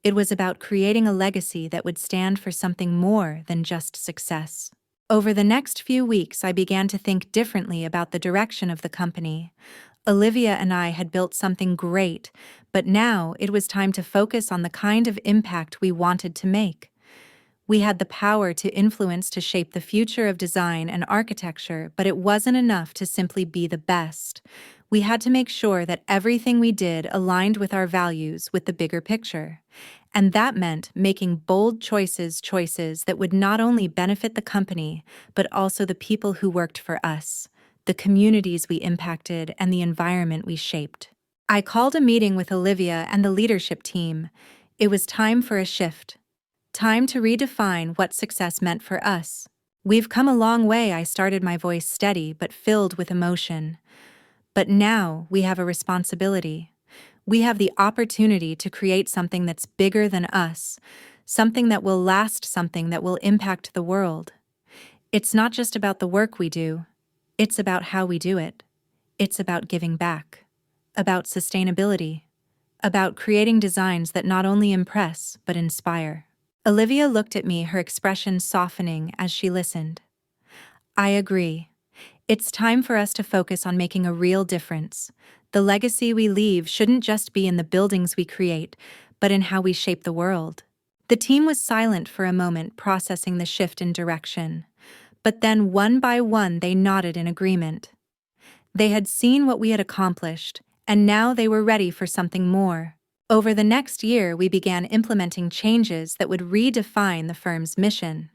Speaker 1: It was about creating a legacy that would stand for something more than just success. Over the next few weeks, I began to think differently about the direction of the company. Olivia and I had built something great, but now it was time to focus on the kind of impact we wanted to make. We had the power to influence, to shape the future of design and architecture, but it wasn't enough to simply be the best. We had to make sure that everything we did aligned with our values, with the bigger picture. And that meant making bold choices that would not only benefit the company, but also the people who worked for us, the communities we impacted, and the environment we shaped. I called a meeting with Olivia and the leadership team. It was time for a shift. Time to redefine what success meant for us. We've come a long way, I started, my voice steady but filled with emotion. But now we have a responsibility. We have the opportunity to create something that's bigger than us, something that will last, something that will impact the world. It's not just about the work we do. It's about how we do it. It's about giving back, about sustainability, about creating designs that not only impress but inspire. Olivia looked at me, her expression softening as she listened. I agree. It's time for us to focus on making a real difference. The legacy we leave shouldn't just be in the buildings we create, but in how we shape the world. The team was silent for a moment, processing the shift in direction. But then one by one they nodded in agreement. They had seen what we had accomplished, and now they were ready for something more. Over the next year, we began implementing changes that would redefine the firm's mission.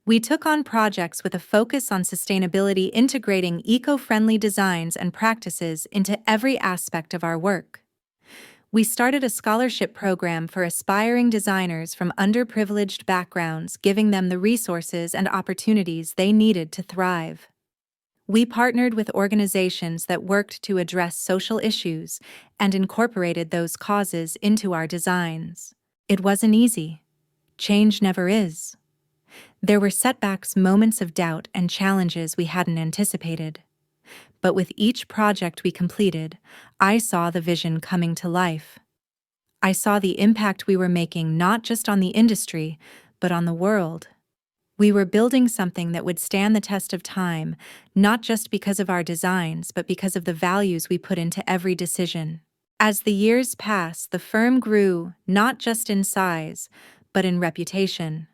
Speaker 1: We took on projects with a focus on sustainability, integrating eco-friendly designs and practices into every aspect of our work. We started a scholarship program for aspiring designers from underprivileged backgrounds, giving them the resources and opportunities they needed to thrive. We partnered with organizations that worked to address social issues and incorporated those causes into our designs. It wasn't easy. Change never is. There were setbacks, moments of doubt, and challenges we hadn't anticipated. But with each project we completed, I saw the vision coming to life. I saw the impact we were making not just on the industry, but on the world. We were building something that would stand the test of time, not just because of our designs, but because of the values we put into every decision. As the years passed, the firm grew, not just in size, but in reputation.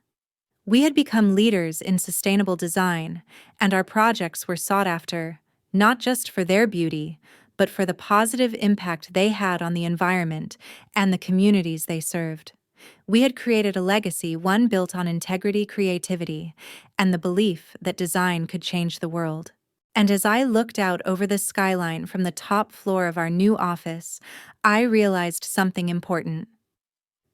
Speaker 1: We had become leaders in sustainable design, and our projects were sought after, not just for their beauty, but for the positive impact they had on the environment and the communities they served. We had created a legacy, one built on integrity, creativity, and the belief that design could change the world. And as I looked out over the skyline from the top floor of our new office, I realized something important.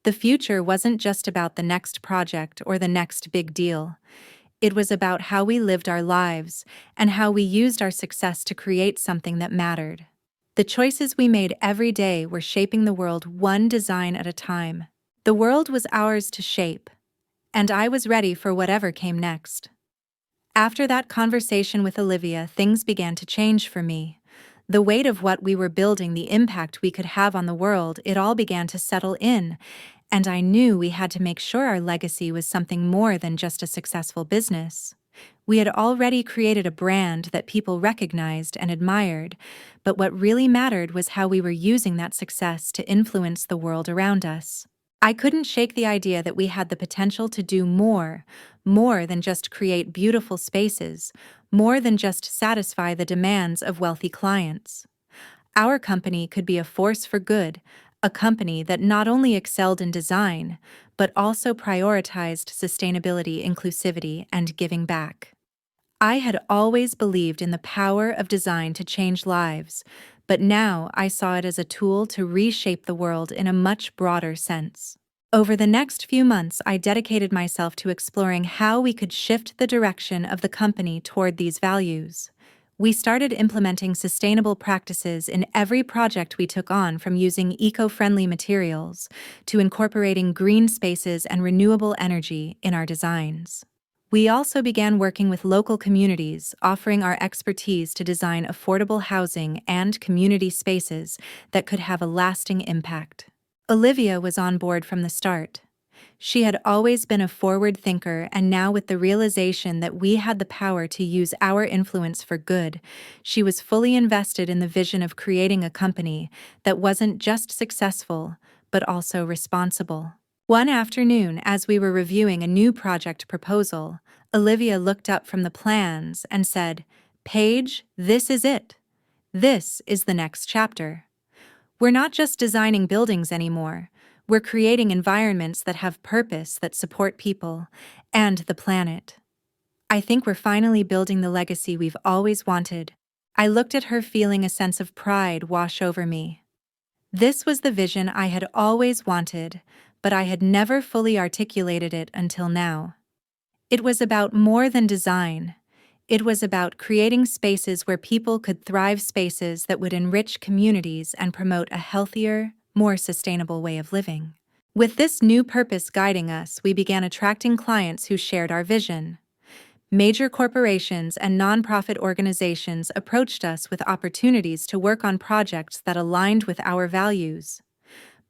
Speaker 1: The future wasn't just about the next project or the next big deal. It was about how we lived our lives and how we used our success to create something that mattered. The choices we made every day were shaping the world one design at a time. The world was ours to shape, and I was ready for whatever came next. After that conversation with Olivia, things began to change for me. The weight of what we were building, the impact we could have on the world, it all began to settle in, and I knew we had to make sure our legacy was something more than just a successful business. We had already created a brand that people recognized and admired, but what really mattered was how we were using that success to influence the world around us. I couldn't shake the idea that we had the potential to do more than just create beautiful spaces, more than just satisfy the demands of wealthy clients. Our company could be a force for good, a company that not only excelled in design, but also prioritized sustainability, inclusivity, and giving back. I had always believed in the power of design to change lives, but now I saw it as a tool to reshape the world in a much broader sense. Over the next few months, I dedicated myself to exploring how we could shift the direction of the company toward these values. We started implementing sustainable practices in every project we took on, from using eco-friendly materials to incorporating green spaces and renewable energy in our designs. We also began working with local communities, offering our expertise to design affordable housing and community spaces that could have a lasting impact. Olivia was on board from the start. She had always been a forward thinker, and now, with the realization that we had the power to use our influence for good, she was fully invested in the vision of creating a company that wasn't just successful, but also responsible. One afternoon, as we were reviewing a new project proposal, Olivia looked up from the plans and said, "Paige, this is it. This is the next chapter. We're not just designing buildings anymore. We're creating environments that have purpose, that support people and the planet. I think we're finally building the legacy we've always wanted." I looked at her, feeling a sense of pride wash over me. This was the vision I had always wanted, but I had never fully articulated it until now. It was about more than design. It was about creating spaces where people could thrive, spaces that would enrich communities and promote a healthier, more sustainable way of living. With this new purpose guiding us, we began attracting clients who shared our vision. Major corporations and nonprofit organizations approached us with opportunities to work on projects that aligned with our values.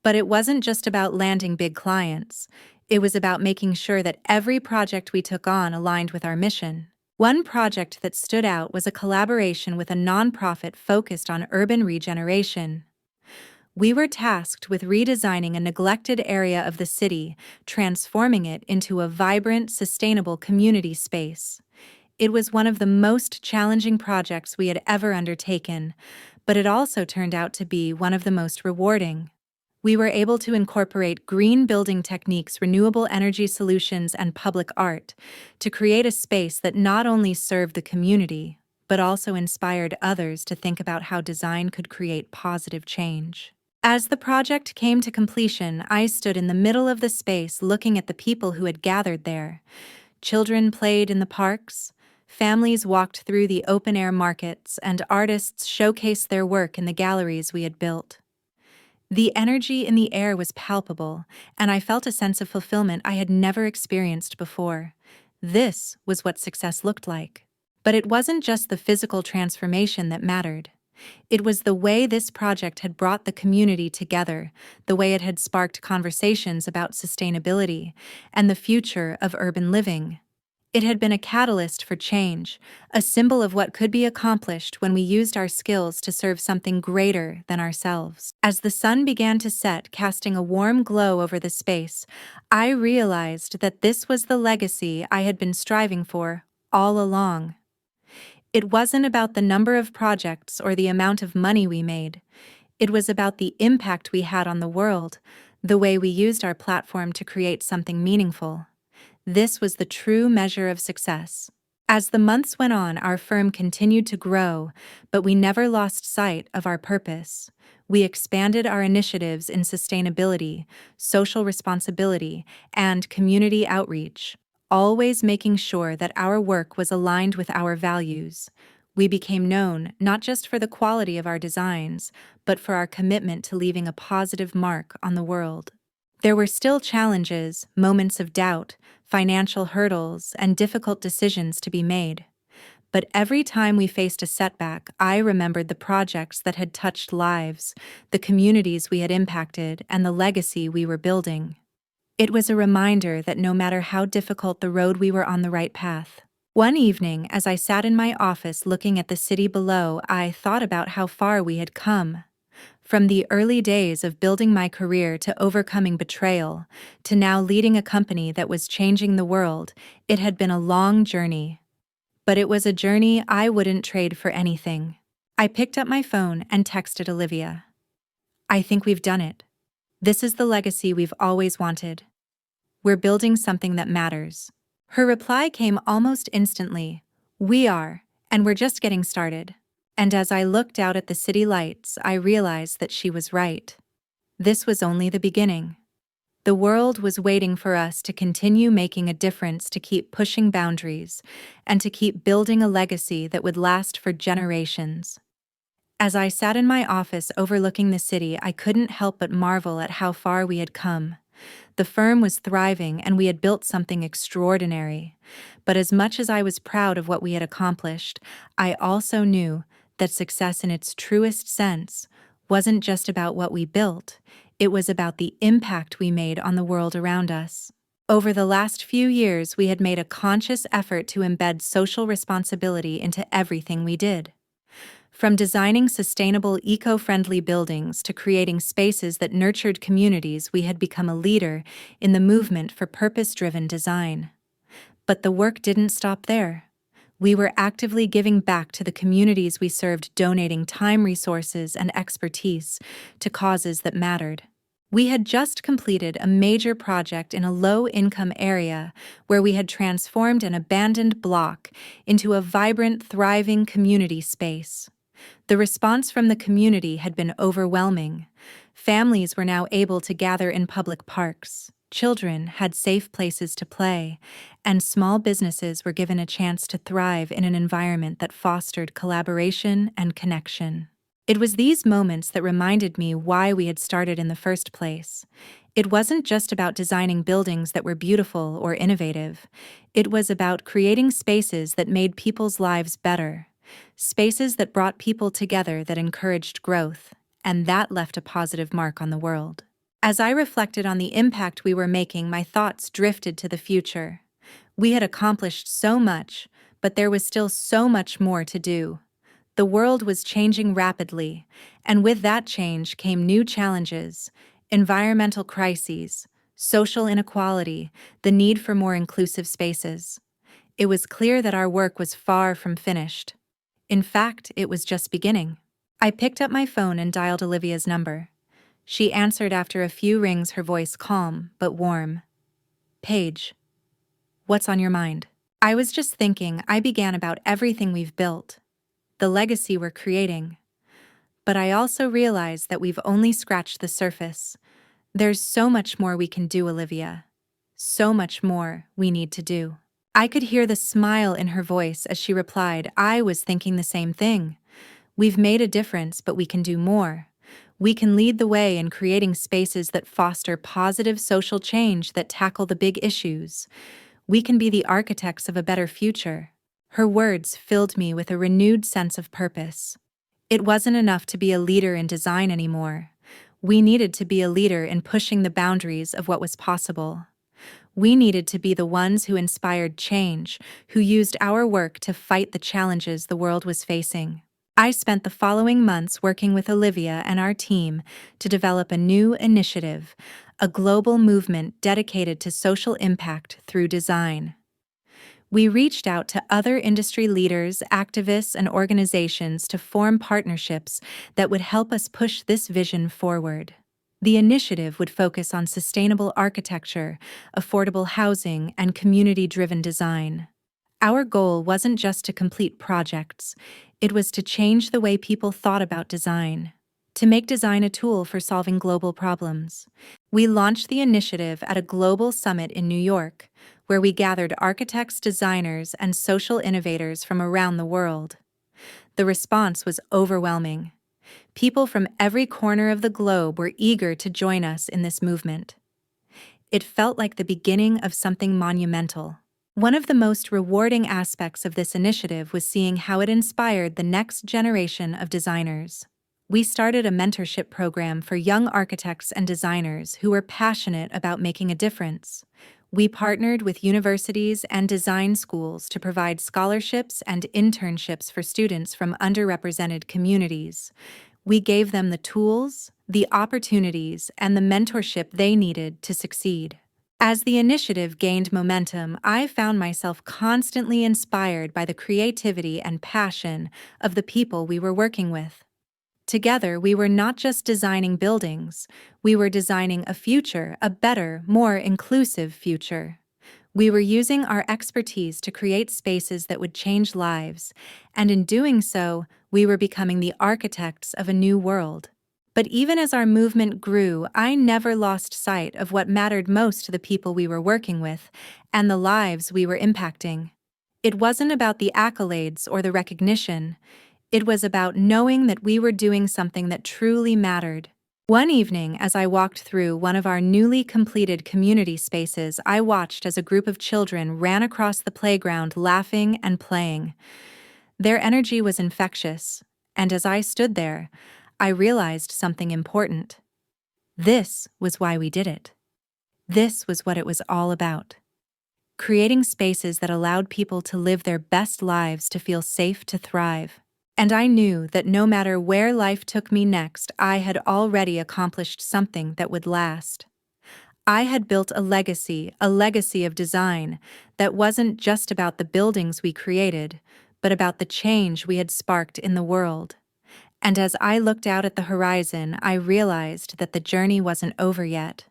Speaker 1: But it wasn't just about landing big clients. It was about making sure that every project we took on aligned with our mission. One project that stood out was a collaboration with a nonprofit focused on urban regeneration. We were tasked with redesigning a neglected area of the city, transforming it into a vibrant, sustainable community space. It was one of the most challenging projects we had ever undertaken, but it also turned out to be one of the most rewarding. We were able to incorporate green building techniques, renewable energy solutions, and public art to create a space that not only served the community, but also inspired others to think about how design could create positive change. As the project came to completion, I stood in the middle of the space looking at the people who had gathered there. Children played in the parks, families walked through the open-air markets, and artists showcased their work in the galleries we had built. The energy in the air was palpable, and I felt a sense of fulfillment I had never experienced before. This was what success looked like. But it wasn't just the physical transformation that mattered. It was the way this project had brought the community together, the way it had sparked conversations about sustainability and the future of urban living. It had been a catalyst for change, a symbol of what could be accomplished when we used our skills to serve something greater than ourselves. As the sun began to set, casting a warm glow over the space, I realized that this was the legacy I had been striving for all along. It wasn't about the number of projects or the amount of money we made. It was about the impact we had on the world, the way we used our platform to create something meaningful. This was the true measure of success. As the months went on, our firm continued to grow, but we never lost sight of our purpose. We expanded our initiatives in sustainability, social responsibility, and community outreach, always making sure that our work was aligned with our values. We became known not just for the quality of our designs, but for our commitment to leaving a positive mark on the world. There were still challenges, moments of doubt, financial hurdles, and difficult decisions to be made. But every time we faced a setback, I remembered the projects that had touched lives, the communities we had impacted, and the legacy we were building. It was a reminder that no matter how difficult the road, we were on the right path. One evening, as I sat in my office looking at the city below, I thought about how far we had come. From the early days of building my career to overcoming betrayal, to now leading a company that was changing the world, it had been a long journey. But it was a journey I wouldn't trade for anything. I picked up my phone and texted Olivia. "I think we've done it. This is the legacy we've always wanted. We're building something that matters." Her reply came almost instantly. "We are, and we're just getting started." And as I looked out at the city lights, I realized that she was right. This was only the beginning. The world was waiting for us to continue making a difference, to keep pushing boundaries, and to keep building a legacy that would last for generations. As I sat in my office overlooking the city, I couldn't help but marvel at how far we had come. The firm was thriving, and we had built something extraordinary. But as much as I was proud of what we had accomplished, I also knew that success in its truest sense wasn't just about what we built, it was about the impact we made on the world around us. Over the last few years, we had made a conscious effort to embed social responsibility into everything we did. From designing sustainable, eco-friendly buildings to creating spaces that nurtured communities, we had become a leader in the movement for purpose-driven design. But the work didn't stop there. We were actively giving back to the communities we served, donating time, resources, and expertise to causes that mattered. We had just completed a major project in a low-income area where we had transformed an abandoned block into a vibrant, thriving community space. The response from the community had been overwhelming. Families were now able to gather in public parks. Children had safe places to play, and small businesses were given a chance to thrive in an environment that fostered collaboration and connection. It was these moments that reminded me why we had started in the first place. It wasn't just about designing buildings that were beautiful or innovative. It was about creating spaces that made people's lives better, spaces that brought people together, that encouraged growth, and that left a positive mark on the world. As I reflected on the impact we were making, my thoughts drifted to the future. We had accomplished so much, but there was still so much more to do. The world was changing rapidly, and with that change came new challenges: environmental crises, social inequality, the need for more inclusive spaces. It was clear that our work was far from finished. In fact, it was just beginning. I picked up my phone and dialed Olivia's number. She answered after a few rings, her voice calm but warm. "Paige, what's on your mind?" I was just thinking. I began about everything we've built, the legacy we're creating. But I also realized that we've only scratched the surface. There's so much more we can do, Olivia. So much more we need to do. I could hear the smile in her voice as she replied. I was thinking the same thing. We've made a difference, but we can do more. We can lead the way in creating spaces that foster positive social change, that tackle the big issues. We can be the architects of a better future. Her words filled me with a renewed sense of purpose. It wasn't enough to be a leader in design anymore. We needed to be a leader in pushing the boundaries of what was possible. We needed to be the ones who inspired change, who used our work to fight the challenges the world was facing. I spent the following months working with Olivia and our team to develop a new initiative, a global movement dedicated to social impact through design. We reached out to other industry leaders, activists, and organizations to form partnerships that would help us push this vision forward. The initiative would focus on sustainable architecture, affordable housing, and community-driven design. Our goal wasn't just to complete projects, it was to change the way people thought about design, to make design a tool for solving global problems. We launched the initiative at a global summit in New York, where we gathered architects, designers, and social innovators from around the world. The response was overwhelming. People from every corner of the globe were eager to join us in this movement. It felt like the beginning of something monumental. One of the most rewarding aspects of this initiative was seeing how it inspired the next generation of designers. We started a mentorship program for young architects and designers who were passionate about making a difference. We partnered with universities and design schools to provide scholarships and internships for students from underrepresented communities. We gave them the tools, the opportunities, and the mentorship they needed to succeed. As the initiative gained momentum, I found myself constantly inspired by the creativity and passion of the people we were working with. Together, we were not just designing buildings, we were designing a future, a better, more inclusive future. We were using our expertise to create spaces that would change lives, and in doing so, we were becoming the architects of a new world. But even as our movement grew, I never lost sight of what mattered most to the people we were working with and the lives we were impacting. It wasn't about the accolades or the recognition. It was about knowing that we were doing something that truly mattered. One evening, as I walked through one of our newly completed community spaces, I watched as a group of children ran across the playground laughing and playing. Their energy was infectious, and as I stood there, I realized something important. This was why we did it. This was what it was all about. Creating spaces that allowed people to live their best lives, to feel safe, to thrive. And I knew that no matter where life took me next, I had already accomplished something that would last. I had built a legacy of design that wasn't just about the buildings we created, but about the change we had sparked in the world. And as I looked out at the horizon, I realized that the journey wasn't over yet.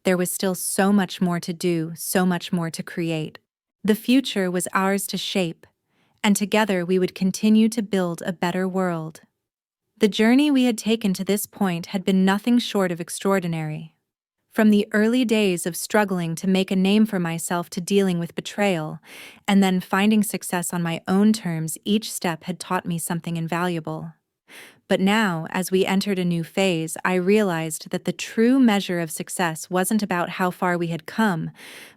Speaker 1: There was still so much more to do, so much more to create. The future was ours to shape, and together we would continue to build a better world. The journey we had taken to this point had been nothing short of extraordinary. From the early days of struggling to make a name for myself to dealing with betrayal, and then finding success on my own terms, each step had taught me something invaluable. But now, as we entered a new phase, I realized that the true measure of success wasn't about how far we had come,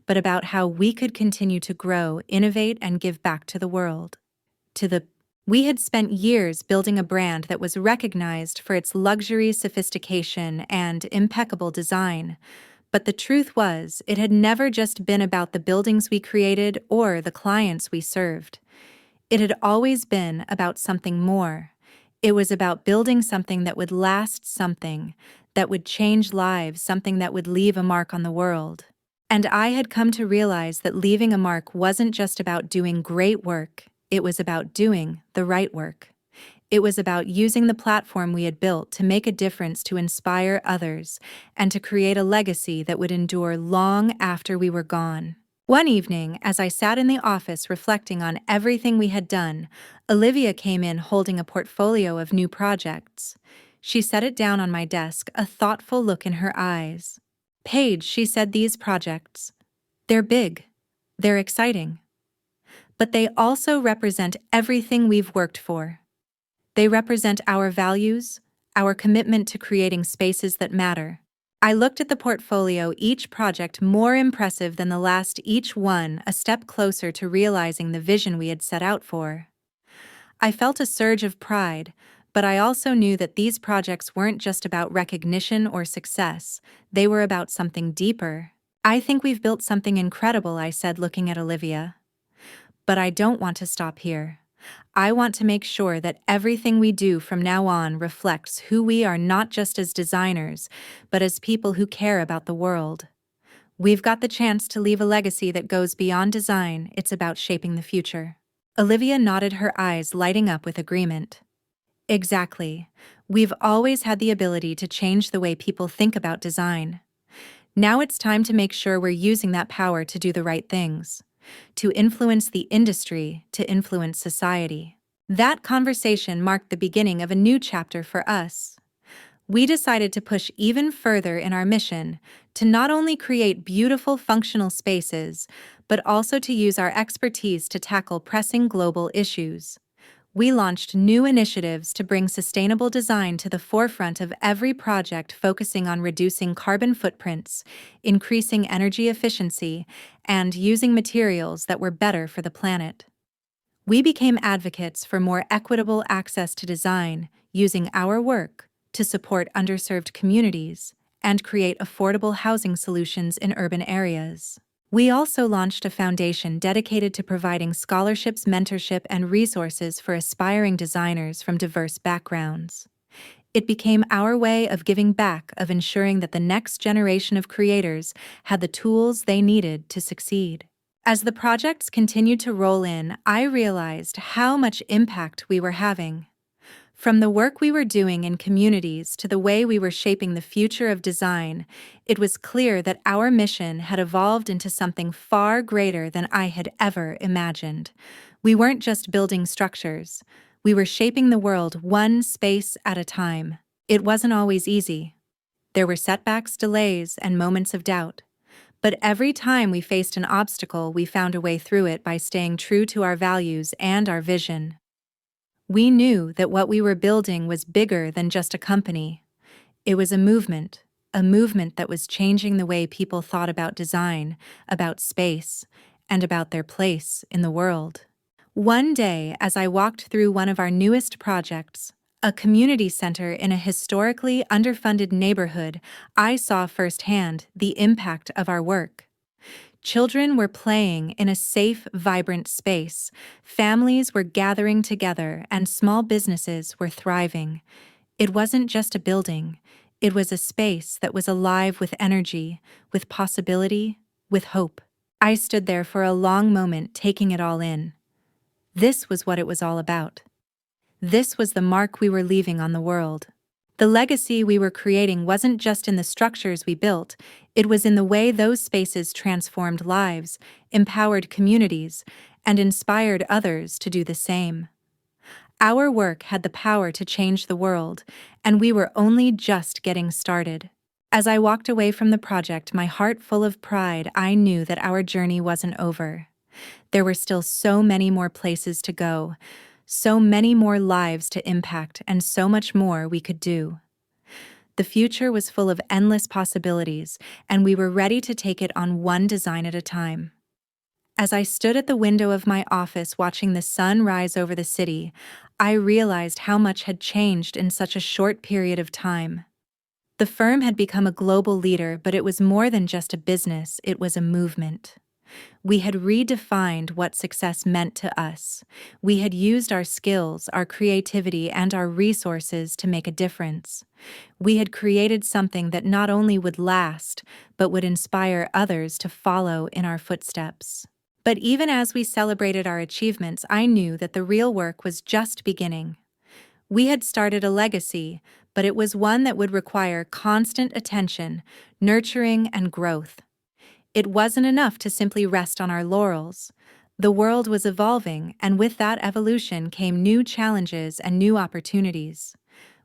Speaker 1: but about how we could continue to grow, innovate, and give back to the world. We had spent years building a brand that was recognized for its luxury, sophistication, and impeccable design. But the truth was, it had never just been about the buildings we created or the clients we served. It had always been about something more. It was about building something that would last, something that would change lives, something that would leave a mark on the world. And I had come to realize that leaving a mark wasn't just about doing great work, it was about doing the right work. It was about using the platform we had built to make a difference, to inspire others, and to create a legacy that would endure long after we were gone. One evening, as I sat in the office reflecting on everything we had done, Olivia came in holding a portfolio of new projects. She set it down on my desk, a thoughtful look in her eyes. "Paige," she said, "these projects, they're big, they're exciting, but they also represent everything we've worked for. They represent our values, our commitment to creating spaces that matter." I looked at the portfolio, each project more impressive than the last, each one a step closer to realizing the vision we had set out for. I felt a surge of pride, but I also knew that these projects weren't just about recognition or success, they were about something deeper. "I think we've built something incredible," I said, looking at Olivia. "But I don't want to stop here. I want to make sure that everything we do from now on reflects who we are, not just as designers, but as people who care about the world. We've got the chance to leave a legacy that goes beyond design. It's about shaping the future." Olivia nodded, her eyes lighting up with agreement. "Exactly. We've always had the ability to change the way people think about design. Now it's time to make sure we're using that power to do the right things, to influence the industry, to influence society." That conversation marked the beginning of a new chapter for us. We decided to push even further in our mission, to not only create beautiful, functional spaces, but also to use our expertise to tackle pressing global issues. We launched new initiatives to bring sustainable design to the forefront of every project, focusing on reducing carbon footprints, increasing energy efficiency, and using materials that were better for the planet. We became advocates for more equitable access to design, using our work to support underserved communities and create affordable housing solutions in urban areas. We also launched a foundation dedicated to providing scholarships, mentorship, and resources for aspiring designers from diverse backgrounds. It became our way of giving back, of ensuring that the next generation of creators had the tools they needed to succeed. As the projects continued to roll in, I realized how much impact we were having. From the work we were doing in communities to the way we were shaping the future of design, it was clear that our mission had evolved into something far greater than I had ever imagined. We weren't just building structures, we were shaping the world one space at a time. It wasn't always easy. There were setbacks, delays, and moments of doubt. But every time we faced an obstacle, we found a way through it by staying true to our values and our vision. We knew that what we were building was bigger than just a company. It was a movement that was changing the way people thought about design, about space, and about their place in the world. One day, as I walked through one of our newest projects, a community center in a historically underfunded neighborhood, I saw firsthand the impact of our work. Children were playing in a safe, vibrant space, families were gathering together, and small businesses were thriving. It wasn't just a building, it was a space that was alive with energy, with possibility, with hope. I stood there for a long moment, taking it all in. This was what it was all about. This was the mark we were leaving on the world. The legacy we were creating wasn't just in the structures we built, it was in the way those spaces transformed lives, empowered communities, and inspired others to do the same. Our work had the power to change the world, and we were only just getting started. As I walked away from the project, my heart full of pride, I knew that our journey wasn't over. There were still so many more places to go, so many more lives to impact, and so much more we could do. The future was full of endless possibilities, and we were ready to take it on one design at a time. As I stood at the window of my office watching the sun rise over the city, I realized how much had changed in such a short period of time. The firm had become a global leader, but it was more than just a business, it was a movement. We had redefined what success meant to us. We had used our skills, our creativity, and our resources to make a difference. We had created something that not only would last, but would inspire others to follow in our footsteps. But even as we celebrated our achievements, I knew that the real work was just beginning. We had started a legacy, but it was one that would require constant attention, nurturing, and growth. It wasn't enough to simply rest on our laurels. The world was evolving, and with that evolution came new challenges and new opportunities.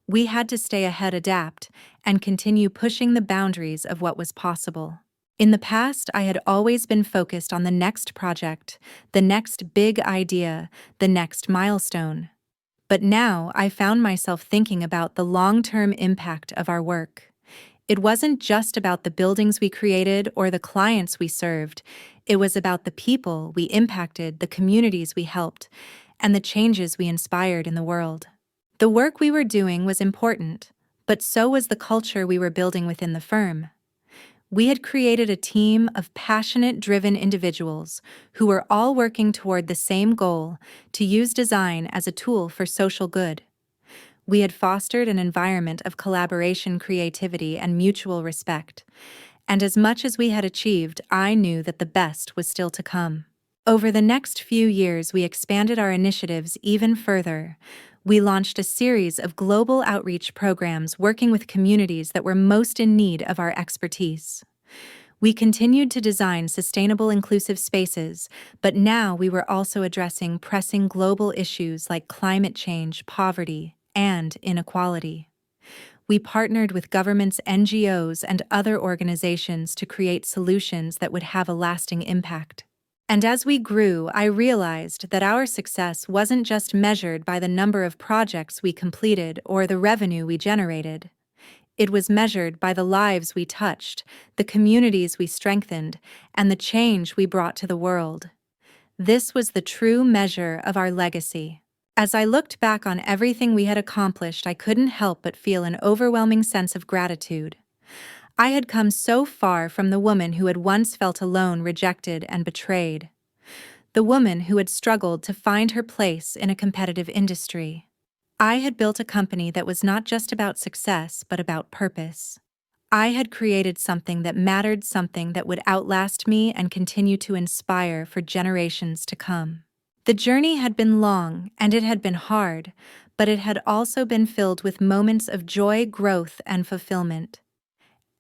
Speaker 1: We had to stay ahead, adapt, and continue pushing the boundaries of what was possible. In the past, I had always been focused on the next project, the next big idea, the next milestone. But now I found myself thinking about the long-term impact of our work. It wasn't just about the buildings we created or the clients we served. It was about the people we impacted, the communities we helped, and the changes we inspired in the world. The work we were doing was important, but so was the culture we were building within the firm. We had created a team of passionate, driven individuals who were all working toward the same goal: to use design as a tool for social good. We had fostered an environment of collaboration, creativity, and mutual respect. And as much as we had achieved, I knew that the best was still to come. Over the next few years, we expanded our initiatives even further. We launched a series of global outreach programs working with communities that were most in need of our expertise. We continued to design sustainable, inclusive spaces, but now we were also addressing pressing global issues like climate change, poverty, and inequality. We partnered with governments, NGOs, and other organizations to create solutions that would have a lasting impact. And as we grew, I realized that our success wasn't just measured by the number of projects we completed or the revenue we generated. It was measured by the lives we touched, the communities we strengthened, and the change we brought to the world. This was the true measure of our legacy. As I looked back on everything we had accomplished, I couldn't help but feel an overwhelming sense of gratitude. I had come so far from the woman who had once felt alone, rejected, and betrayed. The woman who had struggled to find her place in a competitive industry. I had built a company that was not just about success, but about purpose. I had created something that mattered, something that would outlast me and continue to inspire for generations to come. The journey had been long, and it had been hard, but it had also been filled with moments of joy, growth, and fulfillment.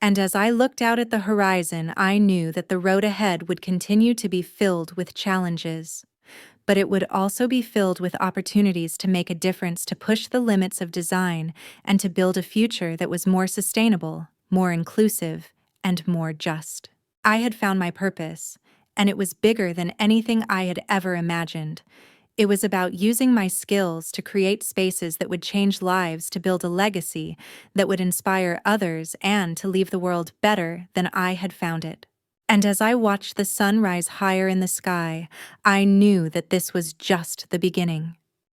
Speaker 1: And as I looked out at the horizon, I knew that the road ahead would continue to be filled with challenges. But it would also be filled with opportunities to make a difference, to push the limits of design, and to build a future that was more sustainable, more inclusive, and more just. I had found my purpose, and it was bigger than anything I had ever imagined. It was about using my skills to create spaces that would change lives, to build a legacy that would inspire others, and to leave the world better than I had found it. And as I watched the sun rise higher in the sky, I knew that this was just the beginning.